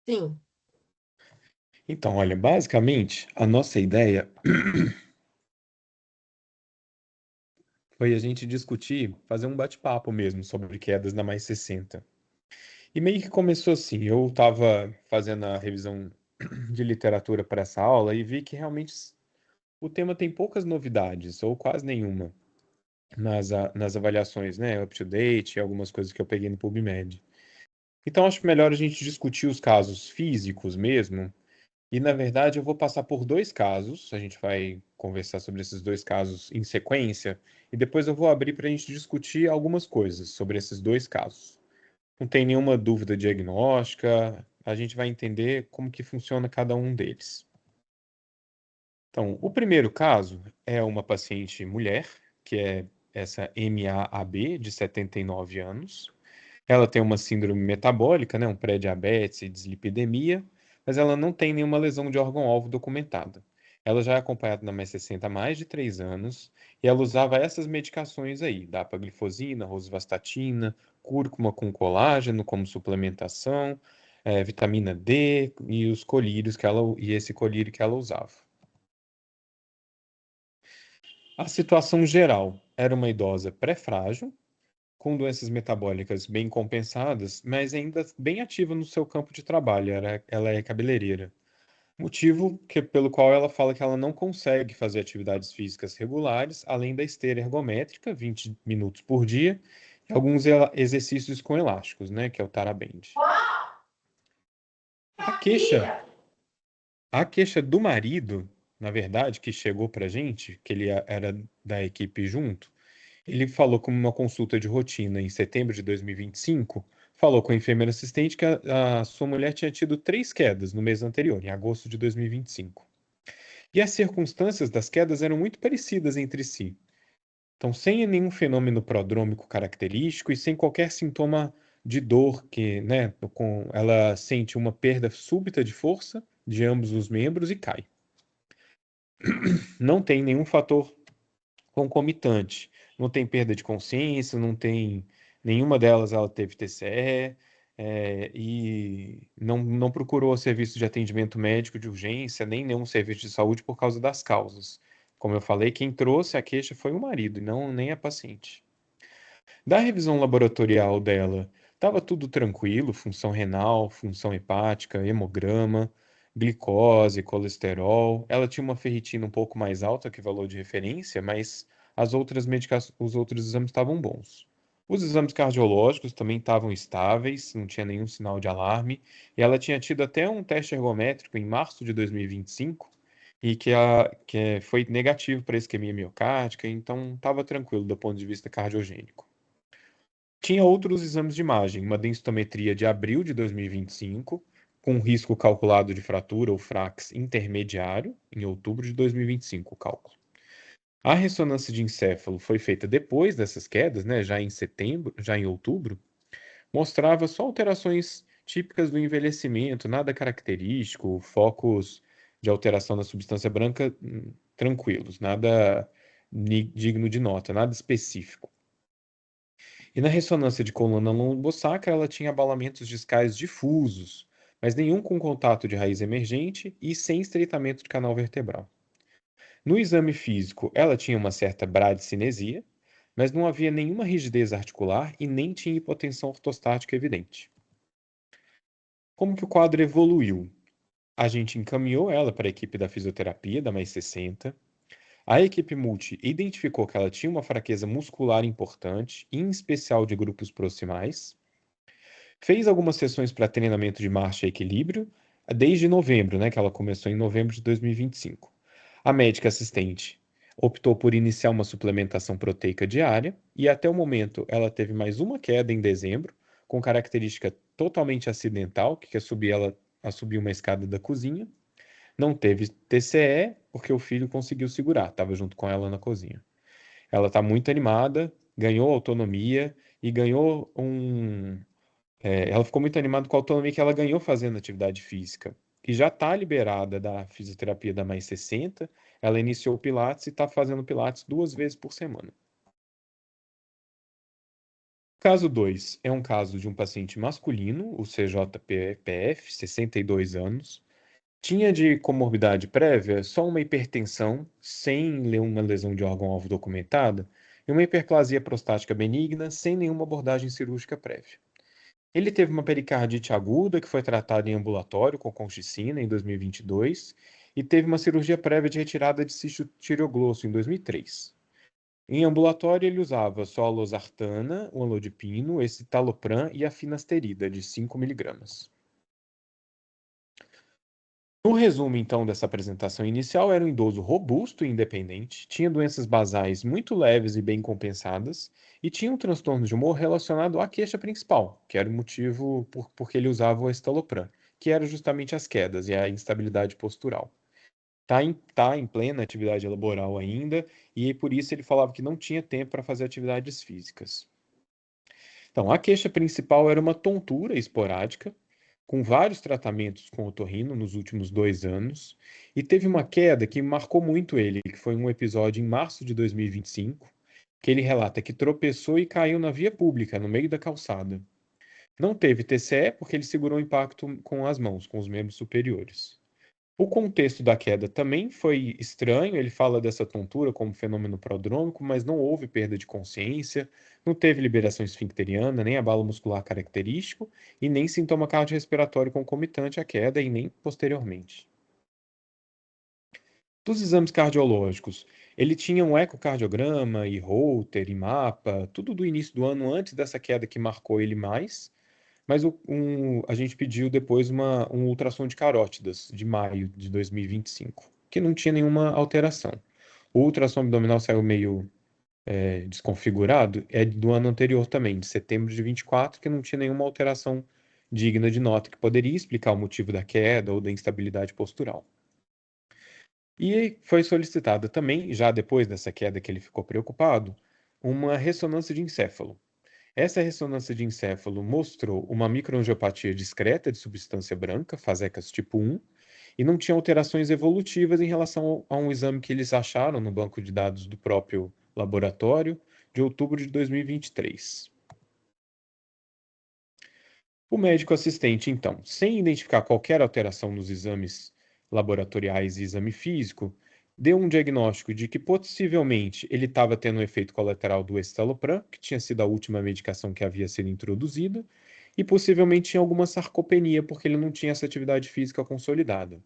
Sim. Então, olha, basicamente, a nossa ideia foi a gente discutir, fazer um bate-papo mesmo sobre quedas na mais 60. E meio que começou assim, eu estava fazendo a revisão de literatura para essa aula e vi que realmente o tema tem poucas novidades, ou quase nenhuma, nas avaliações, né, up-to-date, e algumas coisas que eu peguei no PubMed. Então, acho melhor a gente discutir os casos físicos mesmo. E, na verdade, eu vou passar por dois casos. A gente vai conversar sobre esses dois casos em sequência. E depois eu vou abrir para a gente discutir algumas coisas sobre esses dois casos. Não tem nenhuma dúvida diagnóstica. A gente vai entender como que funciona cada um deles. Então, o primeiro caso é uma paciente mulher, que é essa MAAB, de 79 anos. Ela tem uma síndrome metabólica, né, um pré-diabetes e dislipidemia, mas ela não tem nenhuma lesão de órgão-alvo documentada. Ela já é acompanhada na mais 60 há mais de 3 anos e ela usava essas medicações aí, dapaglifosina, rosuvastatina, cúrcuma com colágeno como suplementação, vitamina D e os colírios e esse colírio que ela usava. A situação geral era uma idosa pré-frágil, com doenças metabólicas bem compensadas, mas ainda bem ativa no seu campo de trabalho. Ela é cabeleireira. Motivo pelo qual ela fala que ela não consegue fazer atividades físicas regulares, além da esteira ergométrica, 20 minutos por dia, e alguns exercícios com elásticos, né, que é o Taraband. A queixa, a queixa do marido, na verdade, que chegou pra gente, que ele era da equipe junto, ele falou como uma consulta de rotina em setembro de 2025, falou com a enfermeira assistente que a sua mulher tinha tido 3 quedas no mês anterior, em agosto de 2025. E as circunstâncias das quedas eram muito parecidas entre si. Então, sem nenhum fenômeno prodrômico característico e sem qualquer sintoma de dor, né, ela sente uma perda súbita de força de ambos os membros e cai. Não tem nenhum fator concomitante. Não tem perda de consciência, não tem. Nenhuma delas ela teve TCE, e não procurou serviço de atendimento médico de urgência, nem nenhum serviço de saúde por causa das causas. Como eu falei, quem trouxe a queixa foi o marido, e não nem a paciente. Da revisão laboratorial dela, estava tudo tranquilo, função renal, função hepática, hemograma, glicose, colesterol. Ela tinha uma ferritina um pouco mais alta que o valor de referência, mas os outros exames estavam bons. Os exames cardiológicos também estavam estáveis, não tinha nenhum sinal de alarme, e ela tinha tido até um teste ergométrico em março de 2025 e foi negativo para isquemia miocárdica, então estava tranquilo do ponto de vista cardiogênico. Tinha outros exames de imagem, uma densitometria de abril de 2025, com risco calculado de fratura ou FRAX intermediário, em outubro de 2025, o cálculo. A ressonância de encéfalo foi feita depois dessas quedas, né, já em setembro, já em outubro, mostrava só alterações típicas do envelhecimento, nada característico, focos de alteração na substância branca tranquilos, nada digno de nota, nada específico. E na ressonância de coluna lombosacra, ela tinha abalamentos discais difusos, mas nenhum com contato de raiz emergente e sem estreitamento de canal vertebral. No exame físico, ela tinha uma certa bradicinesia, mas não havia nenhuma rigidez articular e nem tinha hipotensão ortostática evidente. Como que o quadro evoluiu? A gente encaminhou ela para a equipe da fisioterapia, da Mais 60. A equipe multi identificou que ela tinha uma fraqueza muscular importante, em especial de grupos proximais. Fez algumas sessões para treinamento de marcha e equilíbrio desde novembro, né, que ela começou em novembro de 2025. A médica assistente optou por iniciar uma suplementação proteica diária e até o momento ela teve mais uma queda em dezembro, com característica totalmente acidental, que é subir ela a subir uma escada da cozinha. Não teve TCE porque o filho conseguiu segurar, estava junto com ela na cozinha. Ela está muito animada, ganhou autonomia e ganhou ela ficou muito animada com a autonomia que ela ganhou fazendo atividade física. E já está liberada da fisioterapia da Mais 60. Ela iniciou o Pilates e está fazendo Pilates 2 vezes por semana. Caso 2 é um caso de um paciente masculino, o CJPF, 62 anos, tinha de comorbidade prévia só uma hipertensão, sem uma lesão de órgão-alvo documentada, e uma hiperplasia prostática benigna, sem nenhuma abordagem cirúrgica prévia. Ele teve uma pericardite aguda que foi tratada em ambulatório com colchicina em 2022 e teve uma cirurgia prévia de retirada de cisto tireoglosso em 2003. Em ambulatório, ele usava só a losartana, o amlodipino, esse citalopram e a finasterida, de 5 miligramas. No resumo, então, dessa apresentação inicial, era um idoso robusto e independente, tinha doenças basais muito leves e bem compensadas, e tinha um transtorno de humor relacionado à queixa principal, que era o motivo porque ele usava o estalopram, que era justamente as quedas e a instabilidade postural. Tá em plena atividade laboral ainda, e por isso ele falava que não tinha tempo para fazer atividades físicas. Então, a queixa principal era uma tontura esporádica, com vários tratamentos com otorrino nos últimos 2 anos, e teve uma queda que marcou muito ele, que foi um episódio em março de 2025, que ele relata que tropeçou e caiu na via pública, no meio da calçada. Não teve TCE porque ele segurou o impacto com as mãos, com os membros superiores. O contexto da queda também foi estranho, ele fala dessa tontura como fenômeno prodrômico, mas não houve perda de consciência, não teve liberação esfincteriana, nem abalo muscular característico e nem sintoma cardiorrespiratório concomitante à queda e nem posteriormente. Dos exames cardiológicos, ele tinha um ecocardiograma e Holter e mapa, tudo do início do ano antes dessa queda que marcou ele mais, mas a gente pediu depois um ultrassom de carótidas, de maio de 2025, que não tinha nenhuma alteração. O ultrassom abdominal saiu meio desconfigurado, é do ano anterior também, de setembro de 24, que não tinha nenhuma alteração digna de nota, que poderia explicar o motivo da queda ou da instabilidade postural. E foi solicitada também, já depois dessa queda que ele ficou preocupado, uma ressonância de encéfalo. Essa ressonância de encéfalo mostrou uma microangiopatia discreta de substância branca, fasecas tipo 1, e não tinha alterações evolutivas em relação a um exame que eles acharam no banco de dados do próprio laboratório de outubro de 2023. O médico assistente, então, sem identificar qualquer alteração nos exames laboratoriais e exame físico, deu um diagnóstico de que possivelmente ele estava tendo um efeito colateral do escitalopram, que tinha sido a última medicação que havia sido introduzida, e possivelmente tinha alguma sarcopenia, porque ele não tinha essa atividade física consolidada.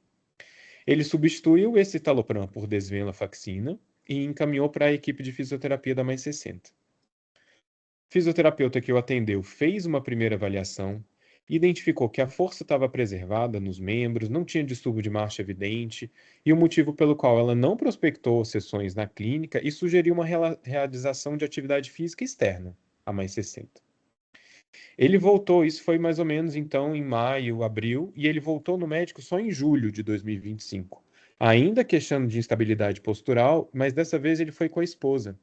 Ele substituiu esse escitalopram por desvenlafaxina e encaminhou para a equipe de fisioterapia da Mais 60. O fisioterapeuta que o atendeu fez uma primeira avaliação, identificou que a força estava preservada nos membros, não tinha distúrbio de marcha evidente, e o motivo pelo qual ela não prospectou sessões na clínica e sugeriu uma realização de atividade física externa, a Mais 60. Ele voltou, isso foi mais ou menos então em maio, abril, e ele voltou no médico só em julho de 2025. Ainda queixando de instabilidade postural, mas dessa vez ele foi com a esposa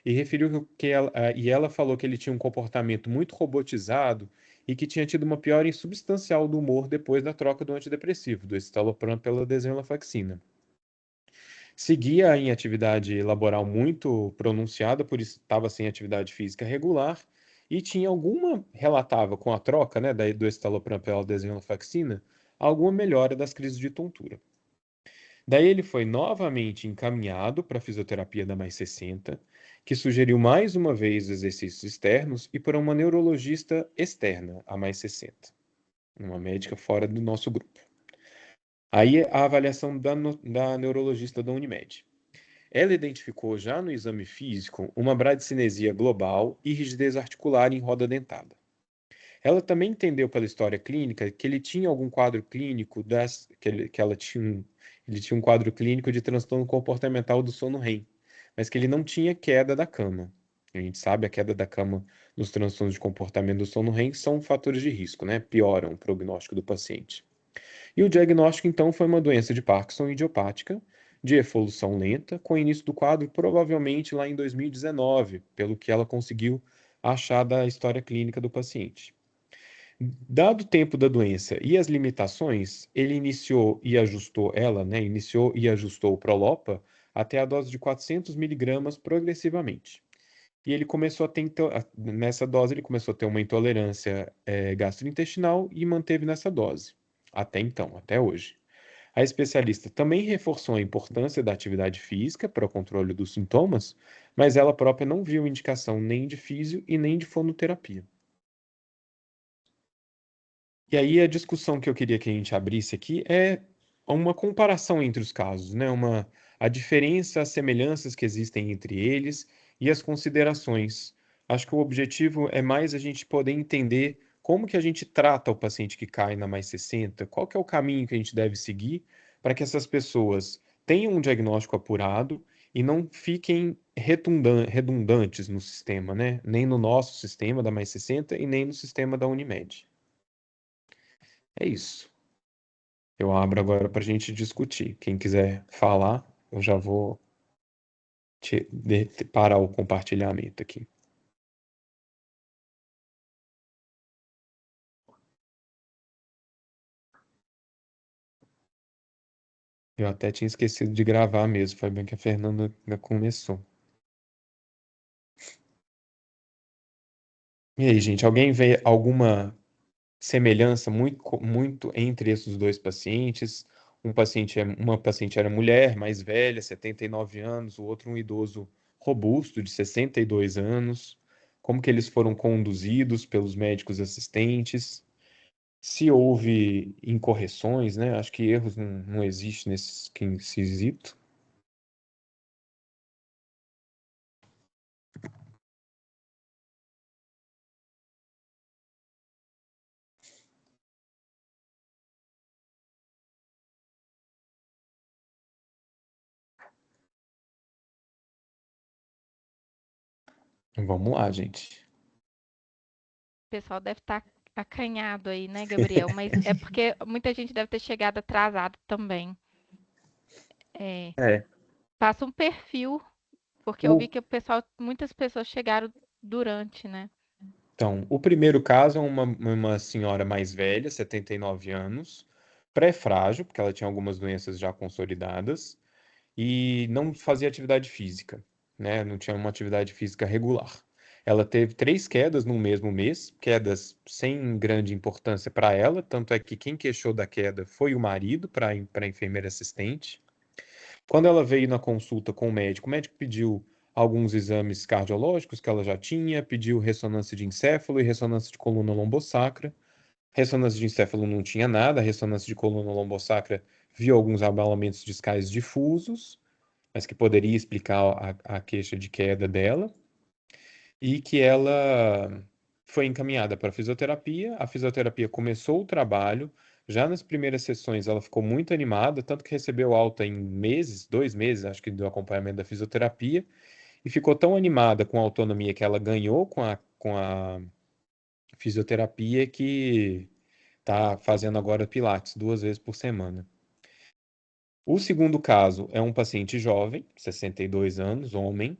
e referiu que ela falou que ele tinha um comportamento muito robotizado e que tinha tido uma piora insubstancial do humor depois da troca do antidepressivo, do escitalopram pela desvenlafaxina. Seguia em atividade laboral muito pronunciada, por isso estava sem atividade física regular, e tinha relatava com a troca, né, do escitalopram pela desvenlafaxina, alguma melhora das crises de tontura. Daí ele foi novamente encaminhado para a fisioterapia da Mais 60, que sugeriu mais uma vez exercícios externos e para uma neurologista externa, a Mais 60, uma médica fora do nosso grupo. Aí a avaliação da neurologista da Unimed. Ela identificou já no exame físico uma bradicinesia global e rigidez articular em roda dentada. Ela também entendeu pela história clínica que ele tinha algum quadro clínico ele tinha um quadro clínico de transtorno comportamental do sono REM, mas que ele não tinha queda da cama. A gente sabe a queda da cama nos transtornos de comportamento do sono REM são fatores de risco, né? Pioram o prognóstico do paciente. E o diagnóstico então foi uma doença de Parkinson idiopática, de evolução lenta, com início do quadro provavelmente lá em 2019, pelo que ela conseguiu achar da história clínica do paciente. Dado o tempo da doença e as limitações, ele iniciou e ajustou o Prolopa até a dose de 400 miligramas progressivamente. E ele começou a ter, nessa dose, ele começou a ter uma intolerância gastrointestinal e manteve nessa dose. Até então, até hoje. A especialista também reforçou a importância da atividade física para o controle dos sintomas, mas ela própria não viu indicação nem de físio e nem de fonoterapia. E aí a discussão que eu queria que a gente abrisse aqui é uma comparação entre os casos, né? A diferença, as semelhanças que existem entre eles e as considerações. Acho que o objetivo é mais a gente poder entender como que a gente trata o paciente que cai na mais 60, qual que é o caminho que a gente deve seguir para que essas pessoas tenham um diagnóstico apurado e não fiquem redundantes no sistema, né? Nem no nosso sistema da mais 60 e nem no sistema da Unimed. É isso. Eu abro agora para a gente discutir. Quem quiser falar, eu já vou parar o compartilhamento aqui. Eu até tinha esquecido de gravar mesmo. Foi bem que a Fernanda já começou. E aí, gente, alguém vê alguma semelhança muito entre esses dois pacientes? Uma paciente era mulher, mais velha, 79 anos, o outro um idoso robusto, de 62 anos. Como que eles foram conduzidos pelos médicos assistentes? Se houve incorreções, né? Acho que erros não existem nesse quesito. Vamos lá, gente. O pessoal deve estar acanhado aí, né, Gabriel? Mas é porque muita gente deve ter chegado atrasado também. É, É. passa um perfil, porque eu vi O, que muitas pessoas chegaram durante, né? então, o primeiro caso é uma senhora mais velha, 79 anos, pré-frágil, porque ela tinha algumas doenças já consolidadas, e não fazia atividade física, né? Não tinha uma atividade física regular. Ela teve 3 quedas no mesmo mês, quedas sem grande importância para ela, tanto é que quem queixou da queda foi o marido, para a enfermeira assistente. Quando ela veio na consulta com o médico pediu alguns exames cardiológicos que ela já tinha, pediu ressonância de encéfalo e ressonância de coluna lombosacra. Ressonância de encéfalo não tinha nada, a ressonância de coluna lombosacra viu alguns abalamentos discais difusos, mas que poderia explicar a queixa de queda dela, e que ela foi encaminhada para a fisioterapia. A fisioterapia começou o trabalho. Já nas primeiras sessões ela ficou muito animada, tanto que recebeu alta em meses, 2 meses, acho que, do acompanhamento da fisioterapia, e ficou tão animada com a autonomia que ela ganhou com a fisioterapia que está fazendo agora Pilates 2 vezes por semana. O segundo caso é um paciente jovem, 62 anos, homem,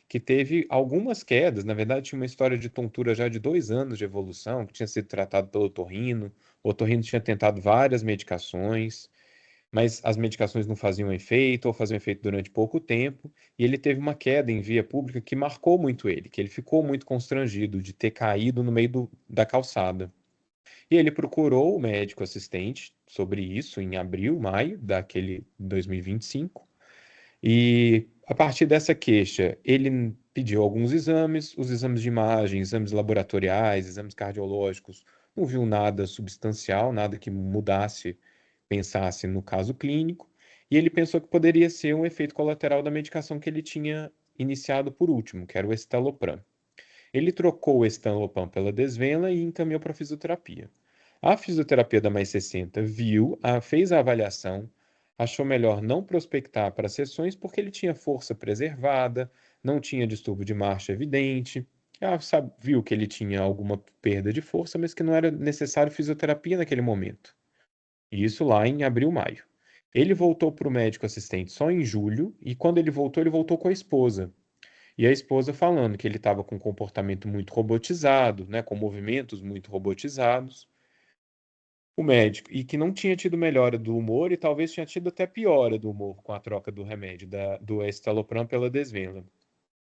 que teve algumas quedas. Na verdade, tinha uma história de tontura já de 2 anos de evolução, que tinha sido tratado pelo otorrino. O otorrino tinha tentado várias medicações, mas as medicações não faziam efeito ou faziam efeito durante pouco tempo. E ele teve uma queda em via pública que marcou muito ele, que ele ficou muito constrangido de ter caído no meio da calçada. E ele procurou o médico assistente sobre isso em abril, maio daquele 2025. E a partir dessa queixa, ele pediu alguns exames, os exames de imagem, exames laboratoriais, exames cardiológicos, não viu nada substancial, nada que mudasse, pensasse no caso clínico, e ele pensou que poderia ser um efeito colateral da medicação que ele tinha iniciado por último, que era o estalopram. Ele trocou o estalopram pela desvena e encaminhou para a fisioterapia. A fisioterapia da Mais 60 viu, fez a avaliação, achou melhor não prospectar para sessões porque ele tinha força preservada, não tinha distúrbio de marcha evidente. Ela viu que ele tinha alguma perda de força, mas que não era necessário fisioterapia naquele momento. E isso lá em abril, maio. Ele voltou para o médico assistente só em julho, e quando ele voltou com a esposa. E a esposa falando que ele estava com um comportamento muito robotizado, né, com movimentos muito robotizados. O médico, e que não tinha tido melhora do humor e talvez tinha tido até piora do humor com a troca do remédio, do estalopram pela desvena.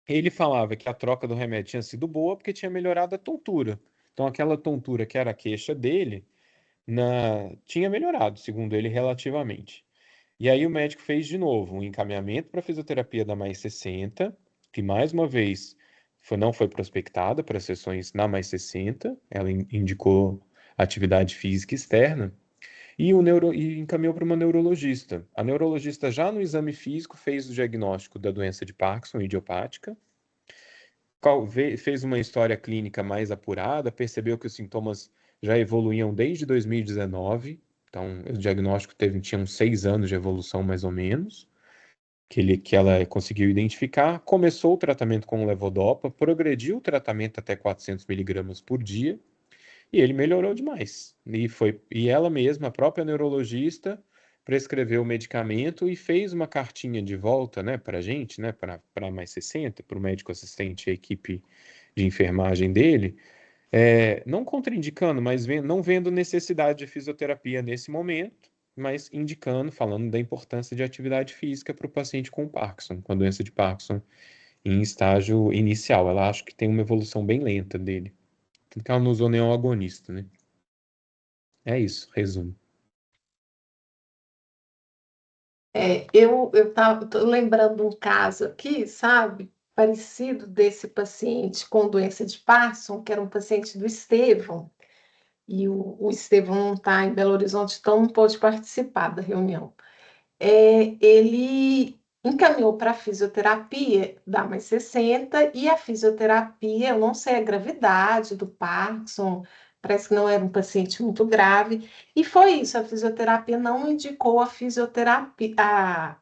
Ele falava que a troca do remédio tinha sido boa porque tinha melhorado a tontura. Então, aquela tontura que era a queixa dele, tinha melhorado, segundo ele, relativamente. E aí o médico fez de novo um encaminhamento para fisioterapia da Mais 60, que mais uma vez não foi prospectada para sessões na Mais 60, ela indicou atividade física externa, e encaminhou para uma neurologista. A neurologista, já no exame físico, fez o diagnóstico da doença de Parkinson idiopática, fez uma história clínica mais apurada, percebeu que os sintomas já evoluíam desde 2019, então o diagnóstico tinha uns 6 anos de evolução mais ou menos, que ela conseguiu identificar, começou o tratamento com levodopa, progrediu o tratamento até 400 miligramas por dia, e ele melhorou demais. E ela mesma, a própria neurologista, prescreveu o medicamento e fez uma cartinha de volta, né, para a gente, né, para mais 60, para o médico assistente e a equipe de enfermagem dele, não contraindicando, mas não vendo necessidade de fisioterapia nesse momento, mas indicando, falando da importância de atividade física para o paciente com Parkinson, com a doença de Parkinson em estágio inicial. Ela acha que tem uma evolução bem lenta dele. Tanto que ela não usou nenhum agonista, né? É isso, resumo. Tô lembrando um caso aqui, sabe, parecido desse paciente com doença de Parkinson, que era um paciente do Estevão, e o Estevão não está em Belo Horizonte, então não pôde participar da reunião. Ele encaminhou para a fisioterapia da Mais 60, e a fisioterapia, eu não sei a gravidade do Parkinson, parece que não era um paciente muito grave, e foi isso, a fisioterapia não indicou a fisioterapia,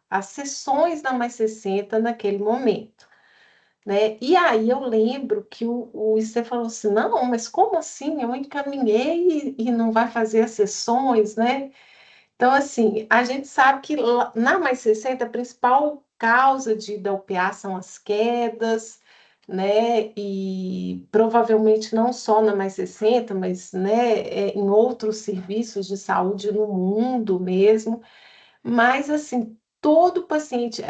as sessões da Mais 60 naquele momento, né? E aí eu lembro que o Estê falou assim, não, mas como assim? Eu encaminhei e não vai fazer as sessões, né? Então, assim, a gente sabe que na Mais 60, a principal causa da UPA são as quedas, né? E provavelmente não só na Mais 60, mas, né, em outros serviços de saúde no mundo mesmo. Mas, assim, todo paciente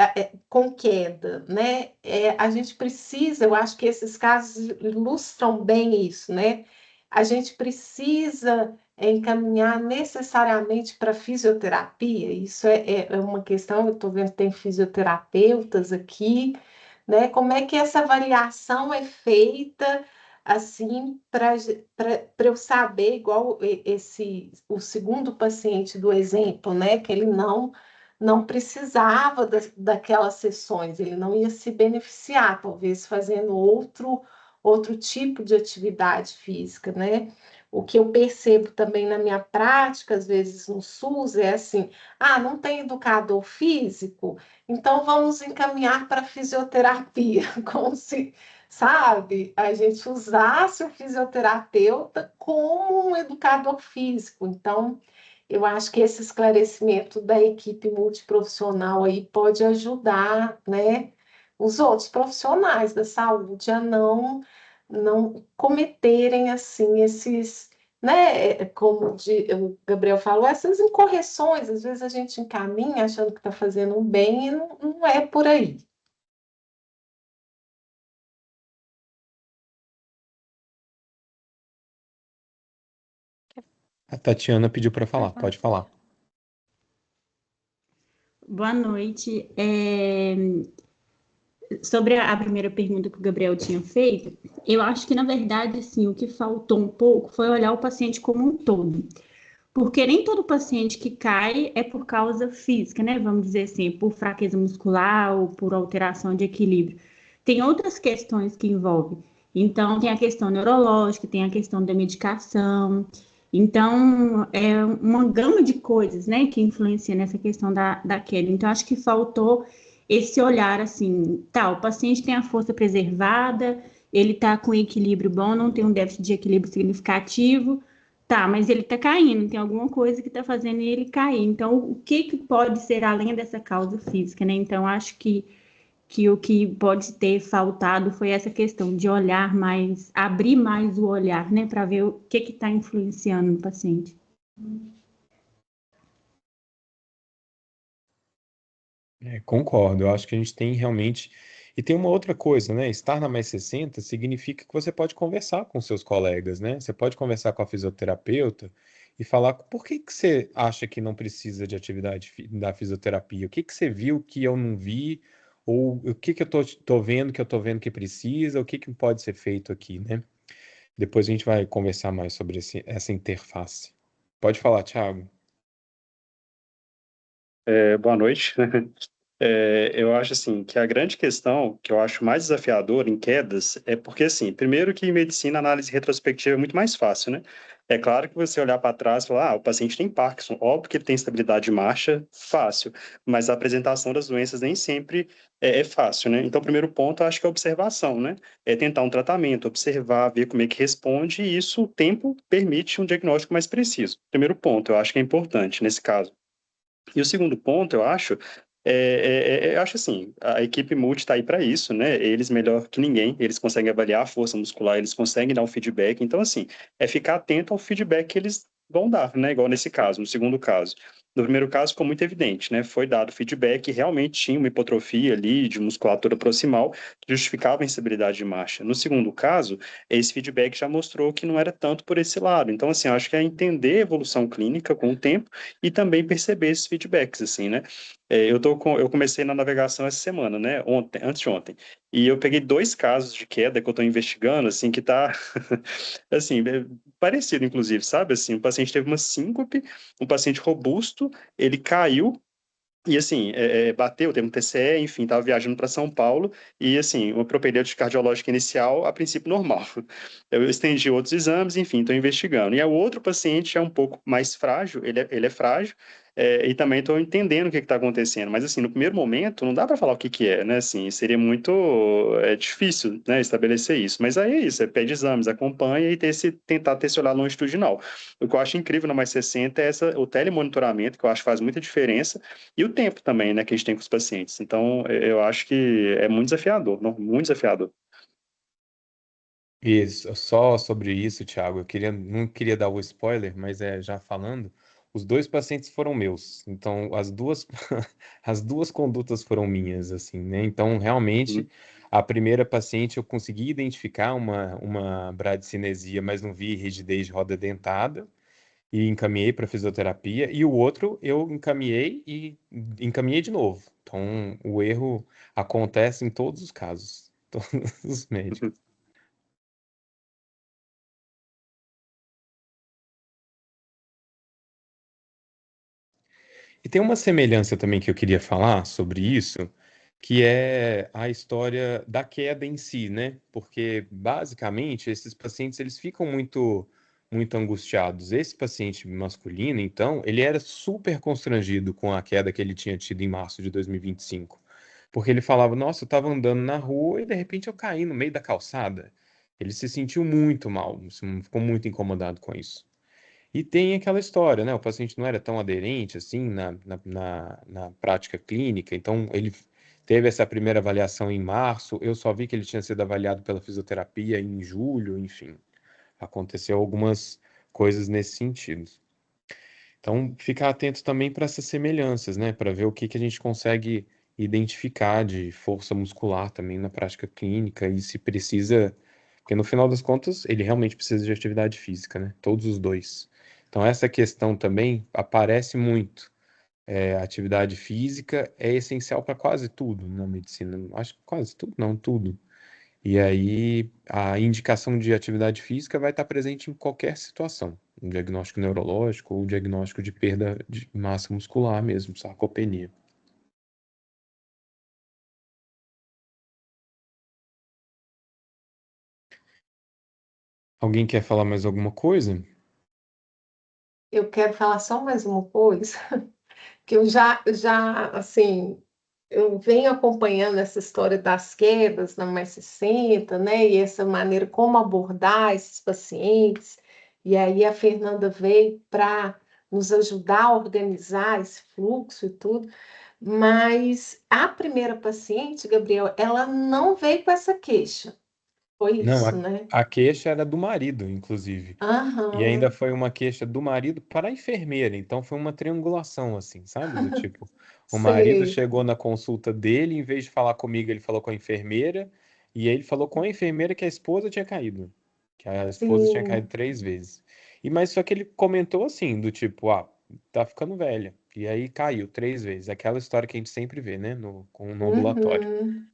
com queda, né? A gente precisa, eu acho que esses casos ilustram bem isso, né? A gente precisa encaminhar necessariamente para fisioterapia. Isso é uma questão, eu estou vendo que tem fisioterapeutas aqui, né? Como é que essa avaliação é feita? Assim, para eu saber, igual o segundo paciente do exemplo, né, que ele não precisava daquelas sessões, ele não ia se beneficiar, talvez fazendo outro tipo de atividade física, né? O que eu percebo também na minha prática, às vezes no SUS, é assim: não tem educador físico, então vamos encaminhar para fisioterapia, como se, sabe, a gente usasse o fisioterapeuta como um educador físico. Então, eu acho que esse esclarecimento da equipe multiprofissional aí pode ajudar, né, os outros profissionais da saúde a não cometerem assim esses, né, como o Gabriel falou, essas incorreções. Às vezes a gente encaminha achando que está fazendo um bem e não é por aí. A Tatiana pediu para falar, pode falar. Boa noite. Sobre a primeira pergunta que o Gabriel tinha feito, eu acho que, na verdade, assim, o que faltou um pouco foi olhar o paciente como um todo. Porque nem todo paciente que cai é por causa física, né? Vamos dizer assim, por fraqueza muscular ou por alteração de equilíbrio. Tem outras questões que envolvem. Então, tem a questão neurológica, tem a questão da medicação. Então, é uma gama de coisas, né, que influencia nessa questão da queda. Então, acho que faltou esse olhar assim, tá, o paciente tem a força preservada, ele tá com equilíbrio bom, não tem um déficit de equilíbrio significativo, tá, mas ele tá caindo, tem alguma coisa que tá fazendo ele cair. Então, o que pode ser além dessa causa física, né? Então, acho que o que pode ter faltado foi essa questão de olhar mais, abrir mais o olhar, né, para ver o que está influenciando no paciente. Concordo, eu acho que a gente tem realmente. E tem uma outra coisa, né? Estar na Mais 60 significa que você pode conversar com seus colegas, né? Você pode conversar com a fisioterapeuta e falar por que que você acha que não precisa de da fisioterapia? O que que você viu que eu não vi? Ou o que que eu tô vendo que eu tô vendo que precisa? O que que pode ser feito aqui, né? Depois a gente vai conversar mais sobre essa interface. Pode falar, Thiago. Boa noite. Eu acho assim que a grande questão que eu acho mais desafiadora em quedas é porque assim, primeiro que em medicina a análise retrospectiva é muito mais fácil, né? É claro que você olhar para trás e falar, o paciente tem Parkinson, óbvio que ele tem estabilidade de marcha, fácil, mas a apresentação das doenças nem sempre é fácil, né? Então, o primeiro ponto, eu acho que é a observação, né? É tentar um tratamento, observar, ver como é que responde, e isso, o tempo permite um diagnóstico mais preciso. Primeiro ponto, eu acho que é importante nesse caso. E o segundo ponto, eu acho, eu acho assim, a equipe multi está aí para isso, né? Eles melhor que ninguém, eles conseguem avaliar a força muscular, eles conseguem dar um feedback. Então, assim, é ficar atento ao feedback que eles vão dar, né? Igual nesse caso, no segundo caso. No primeiro caso ficou muito evidente, né? Foi dado feedback e realmente tinha uma hipotrofia ali de musculatura proximal que justificava a instabilidade de marcha. No segundo caso, esse feedback já mostrou que não era tanto por esse lado. Então, assim, eu acho que é entender a evolução clínica com o tempo e também perceber esses feedbacks, assim, né? Eu comecei na navegação essa semana, né? Antes de ontem. E eu peguei 2 casos de queda que eu estou investigando, assim, que tá, assim, parecido, inclusive, sabe? Assim, o paciente teve uma síncope, um paciente robusto, ele caiu, e assim, bateu, teve um TCE, enfim, estava viajando para São Paulo, e assim, uma propedêutica cardiológica inicial, a princípio normal. Eu estendi outros exames, enfim, estou investigando. E o outro paciente é um pouco mais frágil, ele é frágil, e também estou entendendo o que está acontecendo. Mas assim, no primeiro momento, não dá para falar o que que é, né? Assim, seria muito difícil, né, estabelecer isso. Mas aí é isso, pede exames, acompanha e tentar ter esse olhar longitudinal. O que eu acho incrível na Mais 60 é o telemonitoramento, que eu acho que faz muita diferença, e o tempo também, né, que a gente tem com os pacientes. Então, eu acho que é muito desafiador, não? Muito desafiador. Isso, só sobre isso, Thiago, não queria dar o spoiler, mas já falando, os 2 pacientes foram meus, então as duas, as duas condutas foram minhas, assim, né? Então, realmente, Uhum. a primeira paciente eu consegui identificar uma bradicinesia, mas não vi rigidez de roda dentada, e encaminhei para fisioterapia, e o outro eu encaminhei e encaminhei de novo. Então, o erro acontece em todos os casos, todos os médicos. E tem uma semelhança também que eu queria falar sobre isso, que é a história da queda em si, né? Porque basicamente esses pacientes eles ficam muito angustiados. Esse paciente masculino, então, ele era super constrangido com a queda que ele tinha tido em março de 2025. Porque ele falava: "Nossa, eu estava andando na rua e de repente eu caí no meio da calçada". Ele se sentiu muito mal, assim, ficou muito incomodado com isso. E tem aquela história, né? O paciente não era tão aderente assim na prática clínica, então ele teve essa primeira avaliação em março. Eu só vi que ele tinha sido avaliado pela fisioterapia em julho, enfim. Aconteceu algumas coisas nesse sentido. Então, ficar atento também para essas semelhanças, né? Para ver o que que a gente consegue identificar de força muscular também na prática clínica e se precisa, porque no final das contas ele realmente precisa de atividade física, né? Todos os dois. Então, essa questão também aparece muito. A atividade física é essencial para quase tudo na medicina. Acho que quase tudo, não tudo. E aí, a indicação de atividade física vai estar presente em qualquer situação, um diagnóstico neurológico ou diagnóstico de perda de massa muscular mesmo, sarcopenia. Alguém quer falar mais alguma coisa? Eu quero falar só mais uma coisa, que assim, eu venho acompanhando essa história das quedas na Mais 60, né? E essa maneira como abordar esses pacientes. E aí a Fernanda veio para nos ajudar a organizar esse fluxo e tudo. Mas a primeira paciente, Gabriel, ela não veio com essa queixa. Foi Não, isso, né? a queixa era do marido, inclusive. E ainda Aham. foi uma queixa do marido para a enfermeira, então foi uma triangulação, assim, sabe? Do tipo, O marido Sei. chegou na consulta dele, em vez de falar comigo, ele falou com a enfermeira, e aí ele falou com a enfermeira que a esposa tinha caído, que a esposa tinha caído Sim. 3 vezes. Mas só que ele comentou assim, do tipo, tá ficando velha. E aí caiu 3 vezes. Aquela história que a gente sempre vê, né, no ambulatório. Uhum.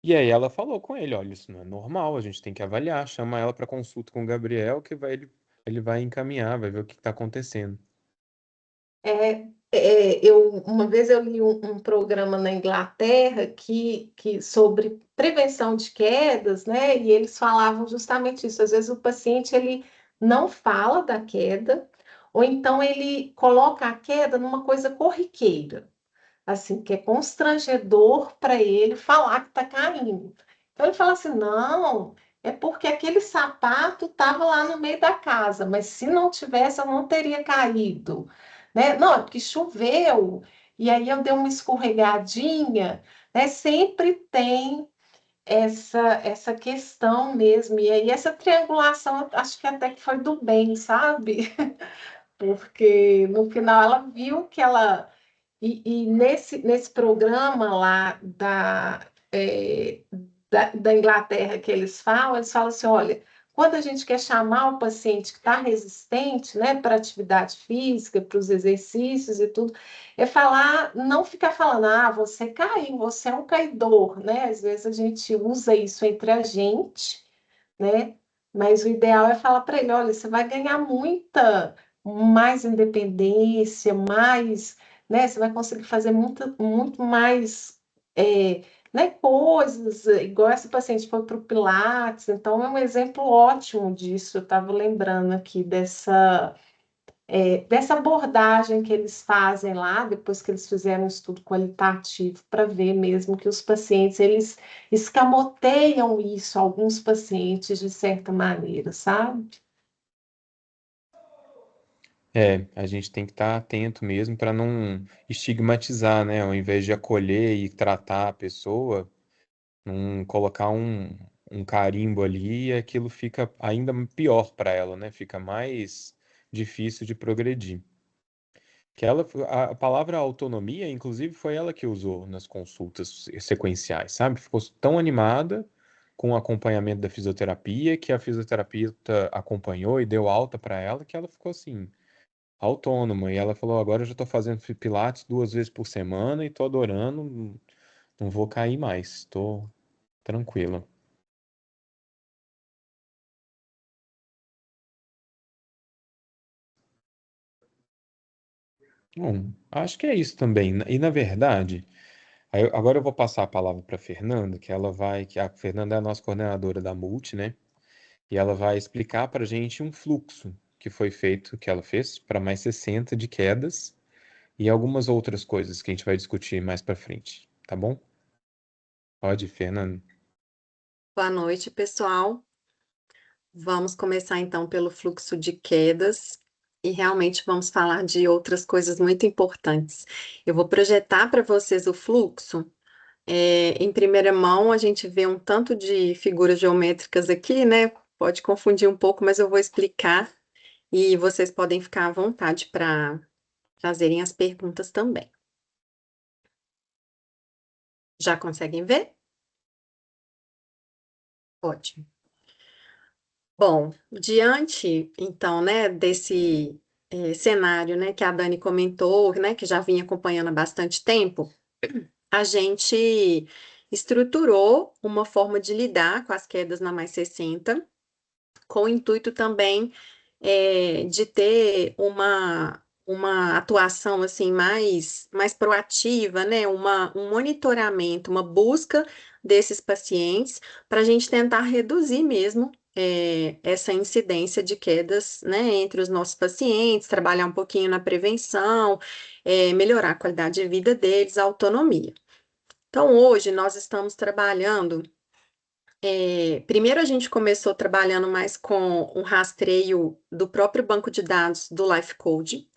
E aí ela falou com ele, olha, isso não é normal, a gente tem que avaliar, chama ela para consulta com o Gabriel, que ele vai encaminhar, vai ver o que está acontecendo. Uma vez eu li um programa na Inglaterra que sobre prevenção de quedas, né? E eles falavam justamente isso. Às vezes o paciente ele não fala da queda, ou então ele coloca a queda numa coisa corriqueira, assim, que é constrangedor para ele falar que está caindo. Então ele fala assim: não, é porque aquele sapato estava lá no meio da casa, mas se não tivesse, eu não teria caído. Né? Não, é porque choveu, e aí eu dei uma escorregadinha, né? Sempre tem essa questão mesmo. E aí essa triangulação, eu acho que até que foi do bem, sabe? Porque no final ela viu que ela e nesse programa lá da Inglaterra que eles falam assim, olha, quando a gente quer chamar o paciente que está resistente, né, para atividade física, para os exercícios e tudo, é falar, não ficar falando, você caiu, você é um caidor, né? Às vezes a gente usa isso entre a gente, né? Mas o ideal é falar para ele, olha, você vai ganhar mais independência, mais, né? Você vai conseguir fazer muito mais, né, coisas, igual essa paciente foi para o Pilates, então é um exemplo ótimo disso. Eu estava lembrando aqui dessa abordagem que eles fazem lá, depois que eles fizeram um estudo qualitativo, para ver mesmo que os pacientes, eles escamoteiam isso, alguns pacientes, de certa maneira, sabe? A gente tem que estar atento mesmo para não estigmatizar, né? Ao invés de acolher e tratar a pessoa, não colocar um carimbo ali e aquilo fica ainda pior para ela, né? Fica mais difícil de progredir. A palavra autonomia, inclusive, foi ela que usou nas consultas sequenciais, sabe? Ficou tão animada com o acompanhamento da fisioterapia que a fisioterapeuta acompanhou e deu alta para ela que ela ficou assim autônoma. E ela falou: agora eu já estou fazendo Pilates 2 vezes por semana e estou adorando, não vou cair mais, estou tranquila. Bom, acho que é isso também. E na verdade, agora eu vou passar a palavra para a Fernanda, que a Fernanda é a nossa coordenadora da Multi, né? E ela vai explicar para a gente um fluxo que foi feito, que ela fez para mais 60 de quedas e algumas outras coisas que a gente vai discutir mais para frente, tá bom? Pode, Fernanda. Boa noite, pessoal. Vamos começar então pelo fluxo de quedas e realmente vamos falar de outras coisas muito importantes. Eu vou projetar para vocês o fluxo. Em primeira mão, a gente vê um tanto de figuras geométricas aqui, né? Pode confundir um pouco, mas eu vou explicar e vocês podem ficar à vontade para fazerem as perguntas também. Já conseguem ver? Ótimo. Bom, diante, então, né, desse cenário, né, que a Dani comentou, né, que já vinha acompanhando há bastante tempo, a gente estruturou uma forma de lidar com as quedas na Mais 60, com o intuito também de ter uma atuação assim mais proativa, né? Um monitoramento, uma busca desses pacientes para a gente tentar reduzir mesmo essa incidência de quedas, né, entre os nossos pacientes, trabalhar um pouquinho na prevenção, melhorar a qualidade de vida deles, a autonomia. Então, hoje nós estamos trabalhando. Primeiro a gente começou trabalhando mais com um rastreio do próprio banco de dados do LifeCode,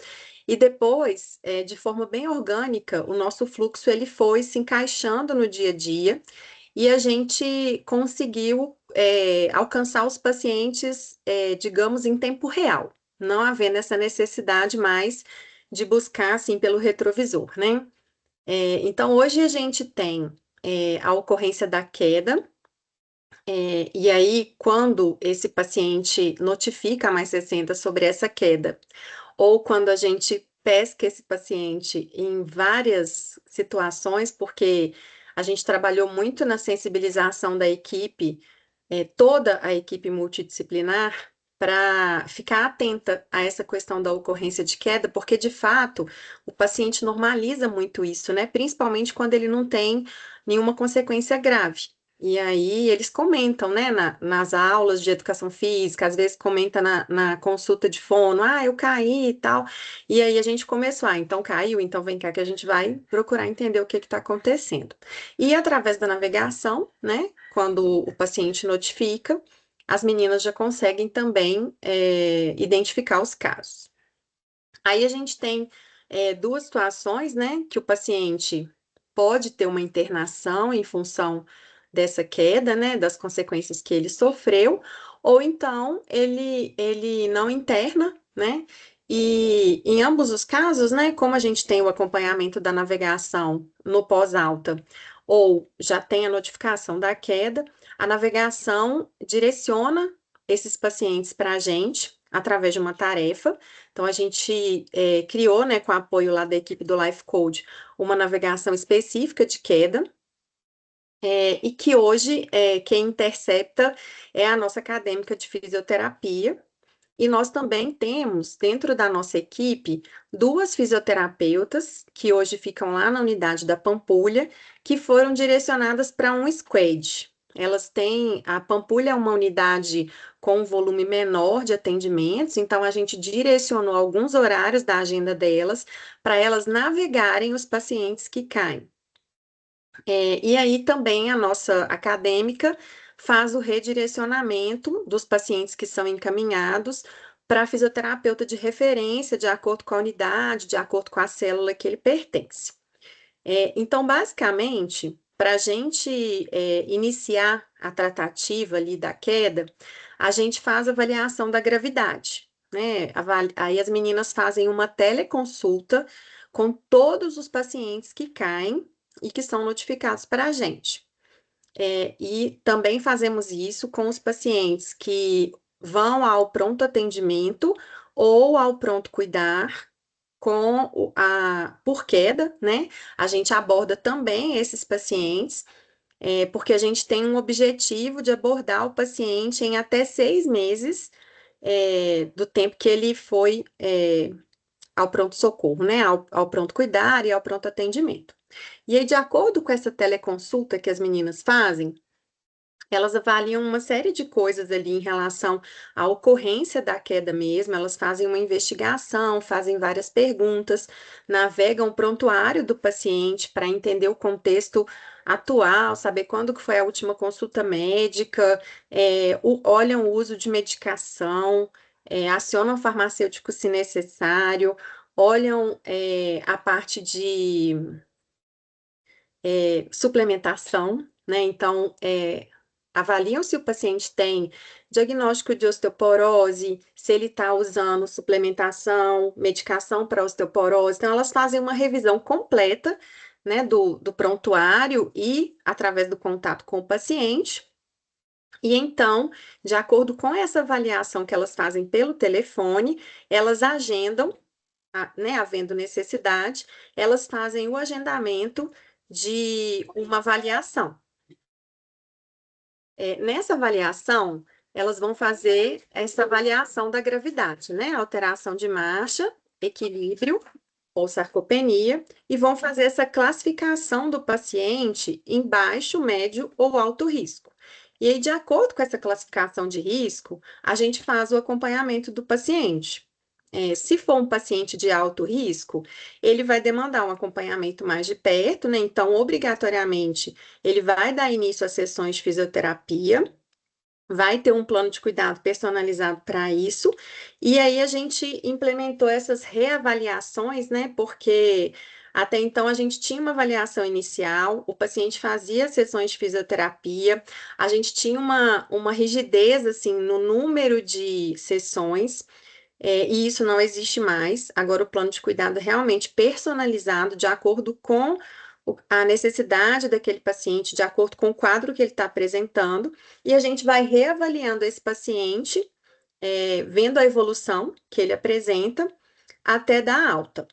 e depois, de forma bem orgânica, o nosso fluxo ele foi se encaixando no dia a dia, e a gente conseguiu alcançar os pacientes, digamos, em tempo real, não havendo essa necessidade mais de buscar, assim, pelo retrovisor, né? Então, hoje a gente tem a ocorrência da queda, e aí, quando esse paciente notifica a mais 60 sobre essa queda, ou quando a gente pesca esse paciente em várias situações, porque a gente trabalhou muito na sensibilização da equipe, toda a equipe multidisciplinar, para ficar atenta a essa questão da ocorrência de queda, porque de fato o paciente normaliza muito isso, né? Principalmente quando ele não tem nenhuma consequência grave. E aí eles comentam, né, nas aulas de educação física, às vezes comenta na consulta de fono, eu caí e tal. E aí a gente começou, então caiu, então vem cá que a gente vai procurar entender o que está acontecendo. E através da navegação, né, quando o paciente notifica, as meninas já conseguem também identificar os casos. Aí a gente tem duas situações, né, que o paciente pode ter uma internação em função dessa queda, né, das consequências que ele sofreu, ou então ele não interna, né, e em ambos os casos, né, como a gente tem o acompanhamento da navegação no pós-alta, ou já tem a notificação da queda, a navegação direciona esses pacientes para a gente através de uma tarefa. Então, a gente criou, né, com apoio lá da equipe do Life Code, uma navegação específica de queda, e que hoje quem intercepta é a nossa acadêmica de fisioterapia. E nós também temos, dentro da nossa equipe, duas fisioterapeutas que hoje ficam lá na unidade da Pampulha, que foram direcionadas para um squad. A Pampulha é uma unidade com um volume menor de atendimentos, então a gente direcionou alguns horários da agenda delas para elas navegarem os pacientes que caem. E aí também a nossa acadêmica faz o redirecionamento dos pacientes que são encaminhados para fisioterapeuta de referência, de acordo com a unidade, de acordo com a célula que ele pertence. Então, basicamente, para a gente iniciar a tratativa ali da queda, a gente faz a avaliação da gravidade, né? Aí as meninas fazem uma teleconsulta com todos os pacientes que caem e que são notificados para a gente. E também fazemos isso com os pacientes que vão ao pronto atendimento ou ao pronto cuidar por queda, né? A gente aborda também esses pacientes, porque a gente tem um objetivo de abordar o paciente em até 6 meses do tempo que ele foi ao pronto-socorro, né? Ao pronto cuidar e ao pronto atendimento. E aí, de acordo com essa teleconsulta que as meninas fazem, elas avaliam uma série de coisas ali em relação à ocorrência da queda mesmo, elas fazem uma investigação, fazem várias perguntas, navegam o prontuário do paciente para entender o contexto atual, saber quando que foi a última consulta médica, olham o uso de medicação, acionam o farmacêutico se necessário, olham a parte de suplementação, né? Então, avaliam se o paciente tem diagnóstico de osteoporose, se ele está usando suplementação, medicação para osteoporose. Então, elas fazem uma revisão completa, né, do prontuário e através do contato com o paciente. E então, de acordo com essa avaliação que elas fazem pelo telefone, elas agendam, né, havendo necessidade, elas fazem o agendamento de uma avaliação. Nessa avaliação, elas vão fazer essa avaliação da gravidade, né? Alteração de marcha, equilíbrio ou sarcopenia, e vão fazer essa classificação do paciente em baixo, médio ou alto risco. E aí, de acordo com essa classificação de risco, a gente faz o acompanhamento do paciente. Se for um paciente de alto risco, ele vai demandar um acompanhamento mais de perto, né? Então, obrigatoriamente, ele vai dar início a sessões de fisioterapia, vai ter um plano de cuidado personalizado para isso, e aí a gente implementou essas reavaliações, né? Porque até então a gente tinha uma avaliação inicial, o paciente fazia sessões de fisioterapia, a gente tinha uma rigidez assim no número de sessões. e isso não existe mais. Agora, o plano de cuidado é realmente personalizado de acordo com a necessidade daquele paciente, de acordo com o quadro que ele está apresentando, e a gente vai reavaliando esse paciente, vendo a evolução que ele apresenta, até dar alta.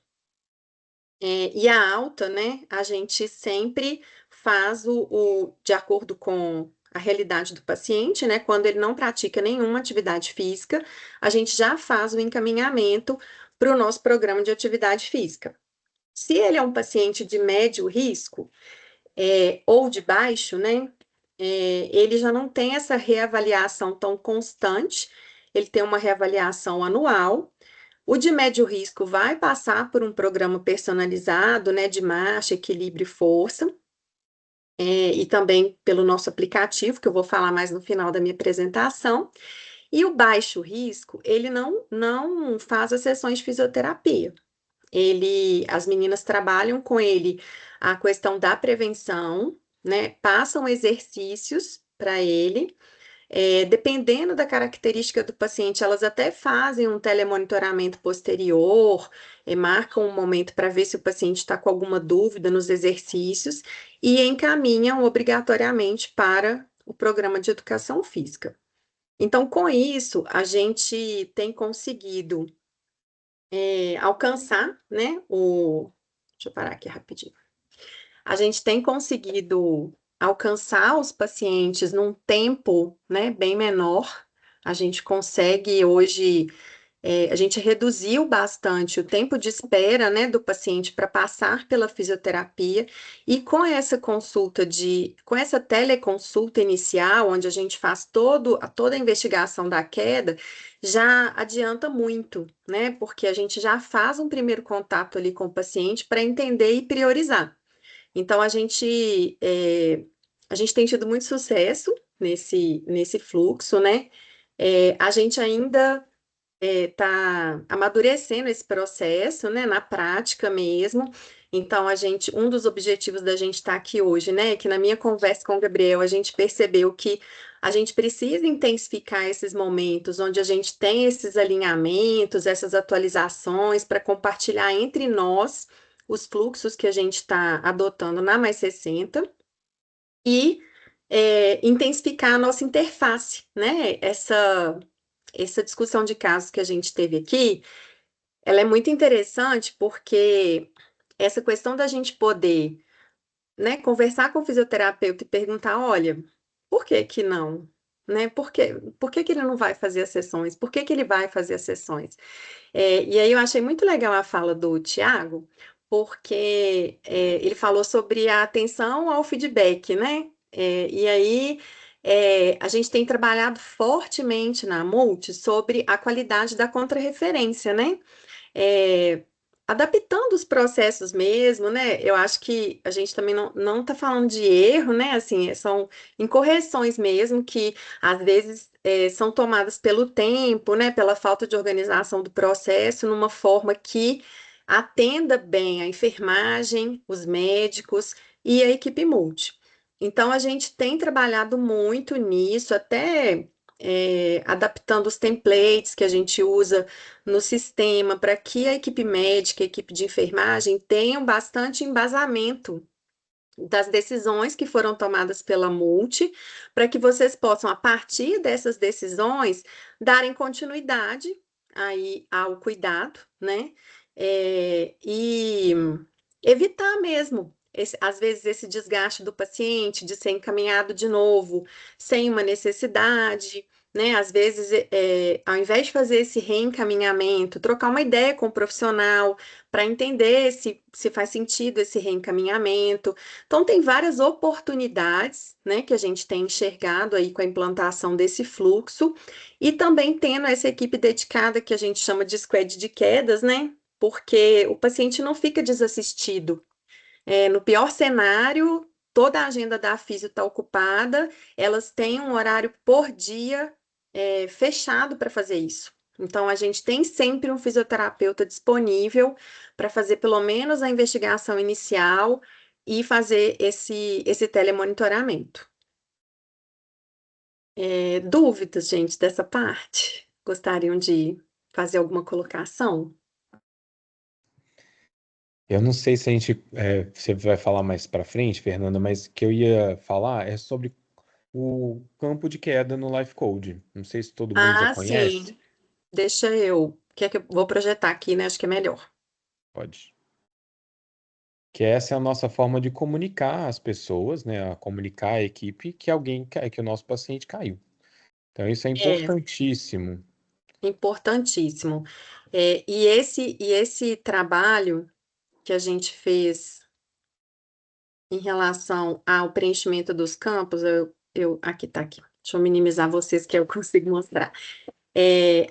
E a alta, né, a gente sempre faz de acordo com a realidade do paciente, né? Quando ele não pratica nenhuma atividade física, a gente já faz o encaminhamento para o nosso programa de atividade física. Se ele é um paciente de médio risco, ou de baixo, né? Ele já não tem essa reavaliação tão constante, ele tem uma reavaliação anual. O de médio risco vai passar por um programa personalizado, né, de marcha, equilíbrio e força, e também pelo nosso aplicativo, que eu vou falar mais no final da minha apresentação. E o baixo risco, ele não faz as sessões de fisioterapia. As meninas trabalham com ele a questão da prevenção, né, passam exercícios para ele. Dependendo da característica do paciente, elas até fazem um telemonitoramento posterior, marcam um momento para ver se o paciente está com alguma dúvida nos exercícios e encaminham obrigatoriamente para o programa de educação física. Então, com isso, a gente tem conseguido alcançar, né, Deixa eu parar aqui rapidinho. A gente tem conseguido alcançar os pacientes num tempo, né, bem menor. A gente consegue hoje, a gente reduziu bastante o tempo de espera, né, do paciente para passar pela fisioterapia, e com essa com essa teleconsulta inicial, onde a gente faz toda a investigação da queda, já adianta muito, né, porque a gente já faz um primeiro contato ali com o paciente para entender e priorizar. Então, a gente tem tido muito sucesso nesse fluxo, né? A gente ainda está amadurecendo esse processo, né? Na prática mesmo. Então, um dos objetivos da gente estar aqui hoje, né? É que na minha conversa com o Gabriel, a gente percebeu que a gente precisa intensificar esses momentos onde a gente tem esses alinhamentos, essas atualizações para compartilhar entre nós os fluxos que a gente está adotando na Mais 60 e intensificar a nossa interface, né? Essa discussão de casos que a gente teve aqui, ela é muito interessante porque essa questão da gente poder, né, conversar com o fisioterapeuta e perguntar, olha, por que que não? Né? Por que que ele não vai fazer as sessões? Por que que ele vai fazer as sessões? E aí eu achei muito legal a fala do Tiago, porque ele falou sobre a atenção ao feedback, né? E aí a gente tem trabalhado fortemente na Multi sobre a qualidade da contrarreferência, né? Adaptando os processos mesmo, né? Eu acho que a gente também não está falando de erro, né? Assim, são incorreções mesmo que às vezes são tomadas pelo tempo, né? Pela falta de organização do processo, numa forma que atenda bem a enfermagem, os médicos e a equipe multi. Então, a gente tem trabalhado muito nisso, até adaptando os templates que a gente usa no sistema para que a equipe médica, a equipe de enfermagem tenham bastante embasamento das decisões que foram tomadas pela Multi, para que vocês possam, a partir dessas decisões, darem continuidade aí ao cuidado, né? E evitar mesmo, às vezes, esse desgaste do paciente de ser encaminhado de novo, sem uma necessidade, né? Às vezes, ao invés de fazer esse reencaminhamento, trocar uma ideia com o profissional para entender se faz sentido esse reencaminhamento. Então, tem várias oportunidades, né, que a gente tem enxergado aí com a implantação desse fluxo, e também tendo essa equipe dedicada que a gente chama de squad de quedas, né? Porque o paciente não fica desassistido. No pior cenário, toda a agenda da físio está ocupada, elas têm um horário por dia fechado para fazer isso. Então, a gente tem sempre um fisioterapeuta disponível para fazer pelo menos a investigação inicial e fazer esse telemonitoramento. Dúvidas, gente, dessa parte? Gostariam de fazer alguma colocação? Eu não sei se a gente, você vai falar mais para frente, Fernanda, mas o que eu ia falar é sobre o campo de queda no Life Code. Não sei se todo mundo já Ah, conhece. sim. Deixa eu. Quer que eu vou projetar aqui, né? Acho que é melhor. Pode. Que essa é a nossa forma de comunicar às pessoas, né? A comunicar à equipe que que o nosso paciente caiu. Então isso é É, importantíssimo. importantíssimo. E esse trabalho que a gente fez em relação ao preenchimento dos campos, aqui tá aqui. Deixa eu minimizar vocês que eu consigo mostrar.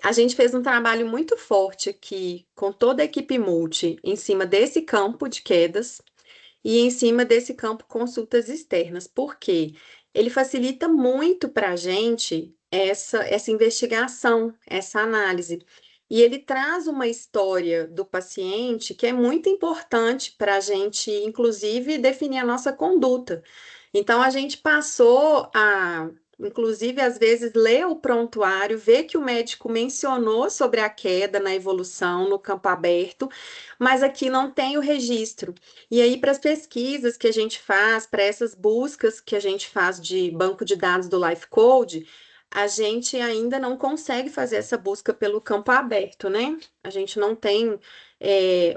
A gente fez um trabalho muito forte aqui com toda a equipe multi em cima desse campo de quedas e em cima desse campo consultas externas, porque ele facilita muito para a gente essa investigação, essa análise. E ele traz uma história do paciente que é muito importante para a gente, inclusive, definir a nossa conduta. Então, a gente passou a, inclusive, às vezes, ler o prontuário, ver que o médico mencionou sobre a queda na evolução no campo aberto, mas aqui não tem o registro. E aí, para as pesquisas que a gente faz, para essas buscas que a gente faz de banco de dados do Life Code, a gente ainda não consegue fazer essa busca pelo campo aberto, né? A gente não tem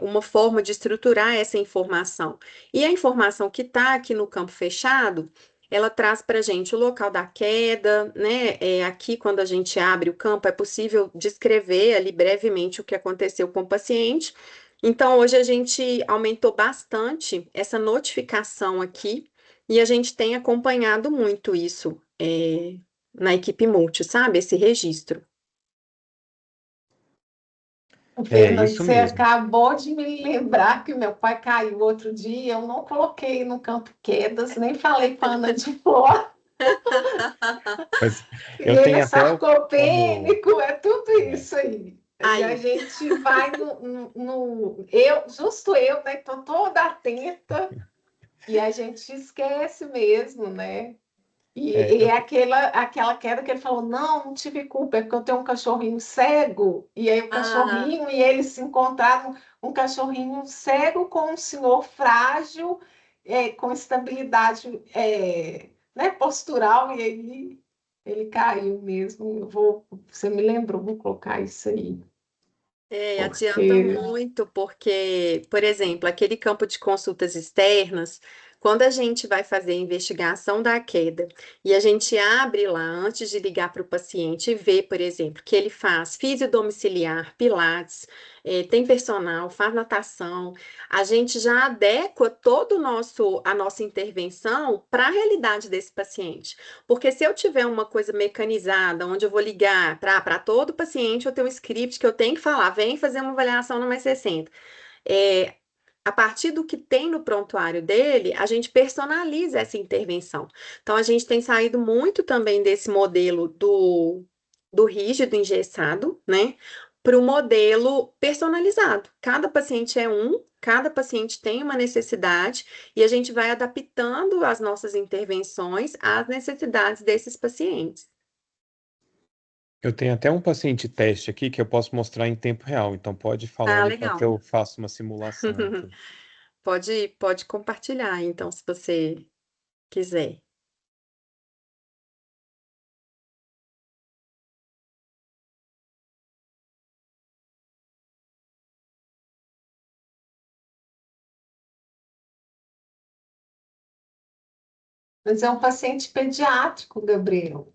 uma forma de estruturar essa informação. E a informação que está aqui no campo fechado, ela traz para a gente o local da queda, né? Aqui, quando a gente abre o campo, é possível descrever ali brevemente o que aconteceu com o paciente. Então, hoje a gente aumentou bastante essa notificação aqui e a gente tem acompanhado muito isso na equipe multi, sabe? Esse registro. É Fernanda, isso você mesmo. acabou de me lembrar que meu pai caiu outro dia. Eu não coloquei no campo quedas, nem falei com a Ana de Flor. Mas E eu ele é tenho até como. sarcopênico, é tudo É, isso aí. E a Aí, gente vai justo eu, né? Estou toda atenta e a gente esquece mesmo, né? é, E eu, é aquela queda que ele falou: não tive culpa, é porque eu tenho um cachorrinho cego. E aí o ah, cachorrinho e eles se encontraram, um cachorrinho cego com um senhor frágil, com estabilidade, né, postural, e aí ele caiu mesmo. Você me lembrou, vou colocar isso aí, adianta porque muito, porque, por exemplo, aquele campo de consultas externas, quando a gente vai fazer a investigação da queda e a gente abre lá antes de ligar para o paciente e vê, por exemplo, que ele faz fisiodomiciliar, pilates, tem personal, faz natação, a gente já adequa todo a nossa intervenção para a realidade desse paciente. Porque se eu tiver uma coisa mecanizada, onde eu vou ligar para todo paciente, eu tenho um script que eu tenho que falar, vem fazer uma avaliação no mais 60. É, a partir do que tem no prontuário dele, a gente personaliza essa intervenção. Então, a gente tem saído muito também desse modelo do rígido engessado, né? Para o modelo personalizado. Cada paciente é cada paciente tem uma necessidade e a gente vai adaptando as nossas intervenções às necessidades desses pacientes. eu tenho até um paciente teste aqui que eu posso mostrar em tempo real. Então pode ir Ah, falando enquanto legal. eu faço uma simulação aqui. Pode compartilhar, então, se você quiser. mas é um paciente pediátrico, Gabriel.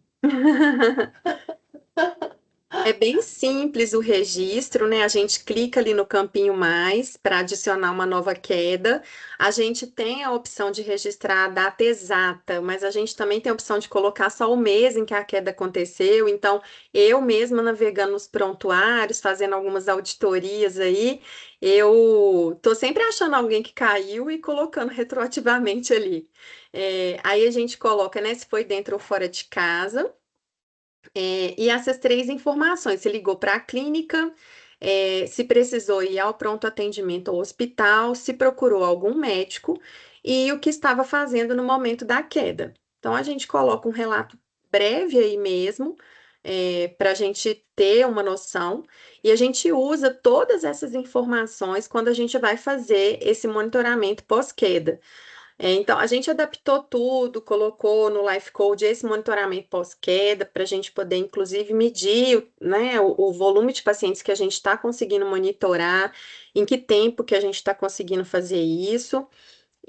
É bem simples o registro, né? A gente clica ali no campinho mais para adicionar uma nova queda. A gente tem a opção de registrar a data exata, mas a gente também tem a opção de colocar só o mês em que a queda aconteceu. Então, eu mesma navegando nos prontuários, fazendo algumas auditorias aí, eu tô sempre achando alguém que caiu e colocando retroativamente ali. Aí a gente coloca, né, se foi dentro ou fora de casa. E essas três informações, se ligou para a clínica, se precisou ir ao pronto atendimento ao hospital, se procurou algum médico e o que estava fazendo no momento da queda. Então, a gente coloca um relato breve aí mesmo, para a gente ter uma noção, e a gente usa todas essas informações quando a gente vai fazer esse monitoramento pós-queda. Então, a gente adaptou tudo, colocou no Life Code esse monitoramento pós-queda, para a gente poder, inclusive, medir, né, o volume de pacientes que a gente está conseguindo monitorar, em que tempo que a gente está conseguindo fazer isso.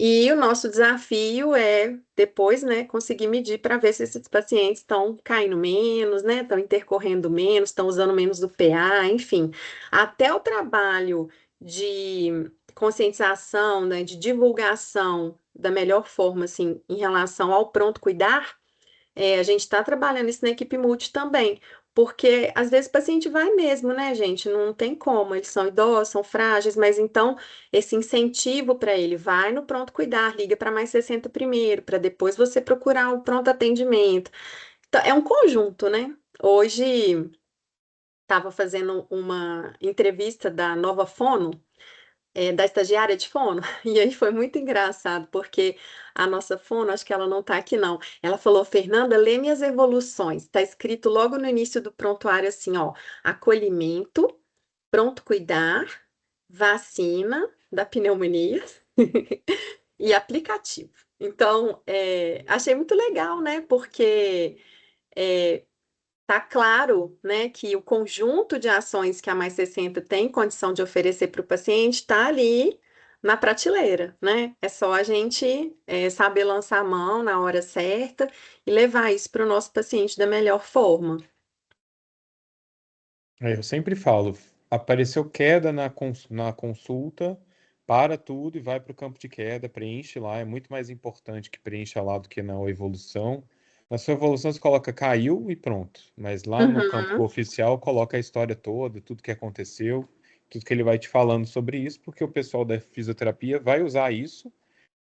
E o nosso desafio é, depois, né, conseguir medir para ver se esses pacientes estão caindo menos, né, estão intercorrendo menos, estão usando menos do PA, enfim. Até o trabalho de conscientização, né, de divulgação da melhor forma, assim, em relação ao pronto cuidar, a gente está trabalhando isso na equipe multi também, porque às vezes o paciente vai mesmo, né, gente? Não tem como, eles são idosos, são frágeis, mas então esse incentivo para ele vai no pronto cuidar, liga para mais 60 primeiro, para depois você procurar o pronto atendimento. Então, é um conjunto, né? Hoje estava fazendo uma entrevista da Nova Fono, da estagiária de fono, e aí foi muito engraçado, porque a nossa fono, acho que ela não está aqui não, ela falou, Fernanda, lê minhas evoluções, está escrito logo no início do prontuário assim, ó, acolhimento, pronto cuidar, vacina da pneumonia e aplicativo. Então, achei muito legal, né, porque tá claro, né, que o conjunto de ações que a Mais 60 tem condição de oferecer para o paciente está ali na prateleira, né? É só a gente saber lançar a mão na hora certa e levar isso para o nosso paciente da melhor forma. Eu sempre falo, apareceu queda na consulta, para tudo e vai para o campo de queda, preenche lá, é muito mais importante que preencha lá do que na evolução. Na sua evolução você coloca caiu e pronto, mas lá no campo Uhum. oficial coloca a história toda, tudo que aconteceu, tudo que ele vai te falando sobre isso, porque o pessoal da fisioterapia vai usar isso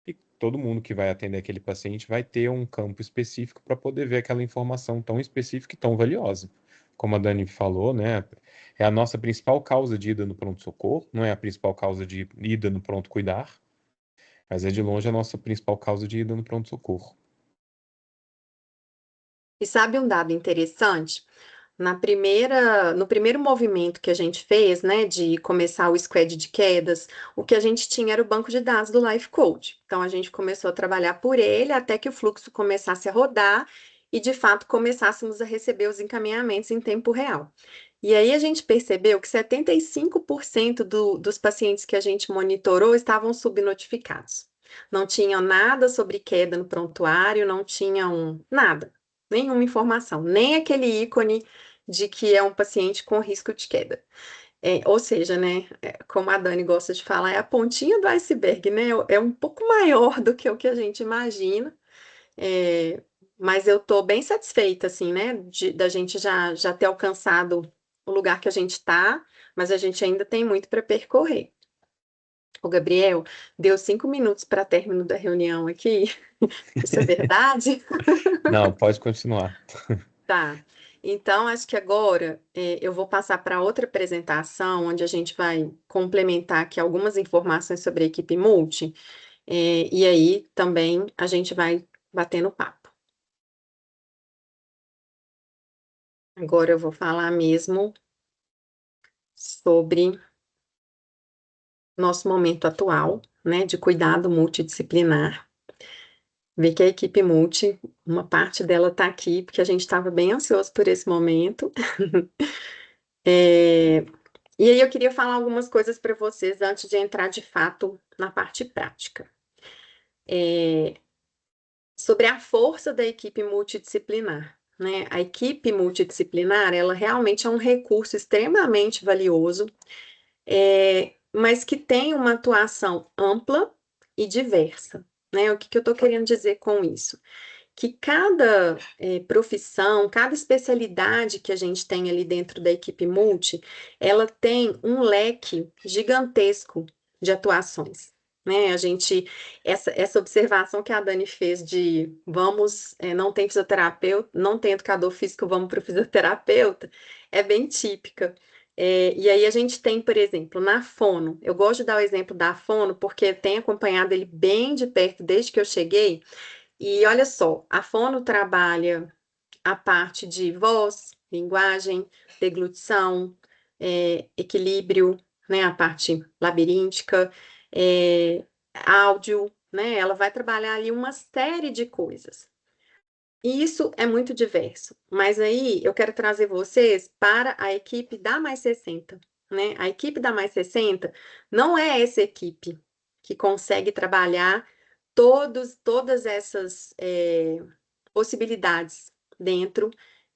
e todo mundo que vai atender aquele paciente vai ter um campo específico para poder ver aquela informação tão específica e tão valiosa. Como a Dani falou, né? É a nossa principal causa de ida no pronto-socorro, não é a principal causa de ida no pronto-cuidar, mas é de longe a nossa principal causa de ida no pronto-socorro. E sabe um dado interessante? No primeiro movimento que a gente fez, né, de começar o squad de quedas, o que a gente tinha era o banco de dados do Life Code. Então a gente começou a trabalhar por ele até que o fluxo começasse a rodar e de fato começássemos a receber os encaminhamentos em tempo real. E aí a gente percebeu que 75% dos pacientes que a gente monitorou estavam subnotificados. Não tinham nada sobre queda no prontuário, não tinham nada, nenhuma informação, nem aquele ícone de que é um paciente com risco de queda. Ou seja, né, como a Dani gosta de falar, é a pontinha do iceberg, né? É um pouco maior do que o que a gente imagina, mas eu estou bem satisfeita, assim, né, da gente já ter alcançado o lugar que a gente está, mas a gente ainda tem muito para percorrer. O Gabriel deu 5 minutos para término da reunião aqui. Isso é verdade? Não, pode continuar. Tá. Então, acho que agora eu vou passar para outra apresentação, onde a gente vai complementar aqui algumas informações sobre a equipe multi, e aí também a gente vai batendo papo. Agora eu vou falar mesmo sobre nosso momento atual, né, de cuidado multidisciplinar. Ver que a equipe multi, uma parte dela está aqui, porque a gente estava bem ansioso por esse momento. E aí eu queria falar algumas coisas para vocês antes de entrar de fato na parte prática. Sobre a força da equipe multidisciplinar, né? A equipe multidisciplinar, ela realmente é um recurso extremamente valioso, mas que tem uma atuação ampla e diversa, né? O que eu estou querendo dizer com isso? Que cada profissão, cada especialidade que a gente tem ali dentro da equipe multi, ela tem um leque gigantesco de atuações. Né? Essa observação que a Dani fez de não tem fisioterapeuta, não tem educador físico, vamos para o fisioterapeuta, é bem típica. E aí a gente tem, por exemplo, na fono, eu gosto de dar o exemplo da fono, porque tenho acompanhado ele bem de perto desde que eu cheguei, e olha só, a fono trabalha a parte de voz, linguagem, deglutição, equilíbrio, né, a parte labiríntica, áudio, né, ela vai trabalhar ali uma série de coisas. E isso é muito diverso, mas aí eu quero trazer vocês para a equipe da Mais 60, né? A equipe da Mais 60 não é essa equipe que consegue trabalhar todas essas possibilidades dentro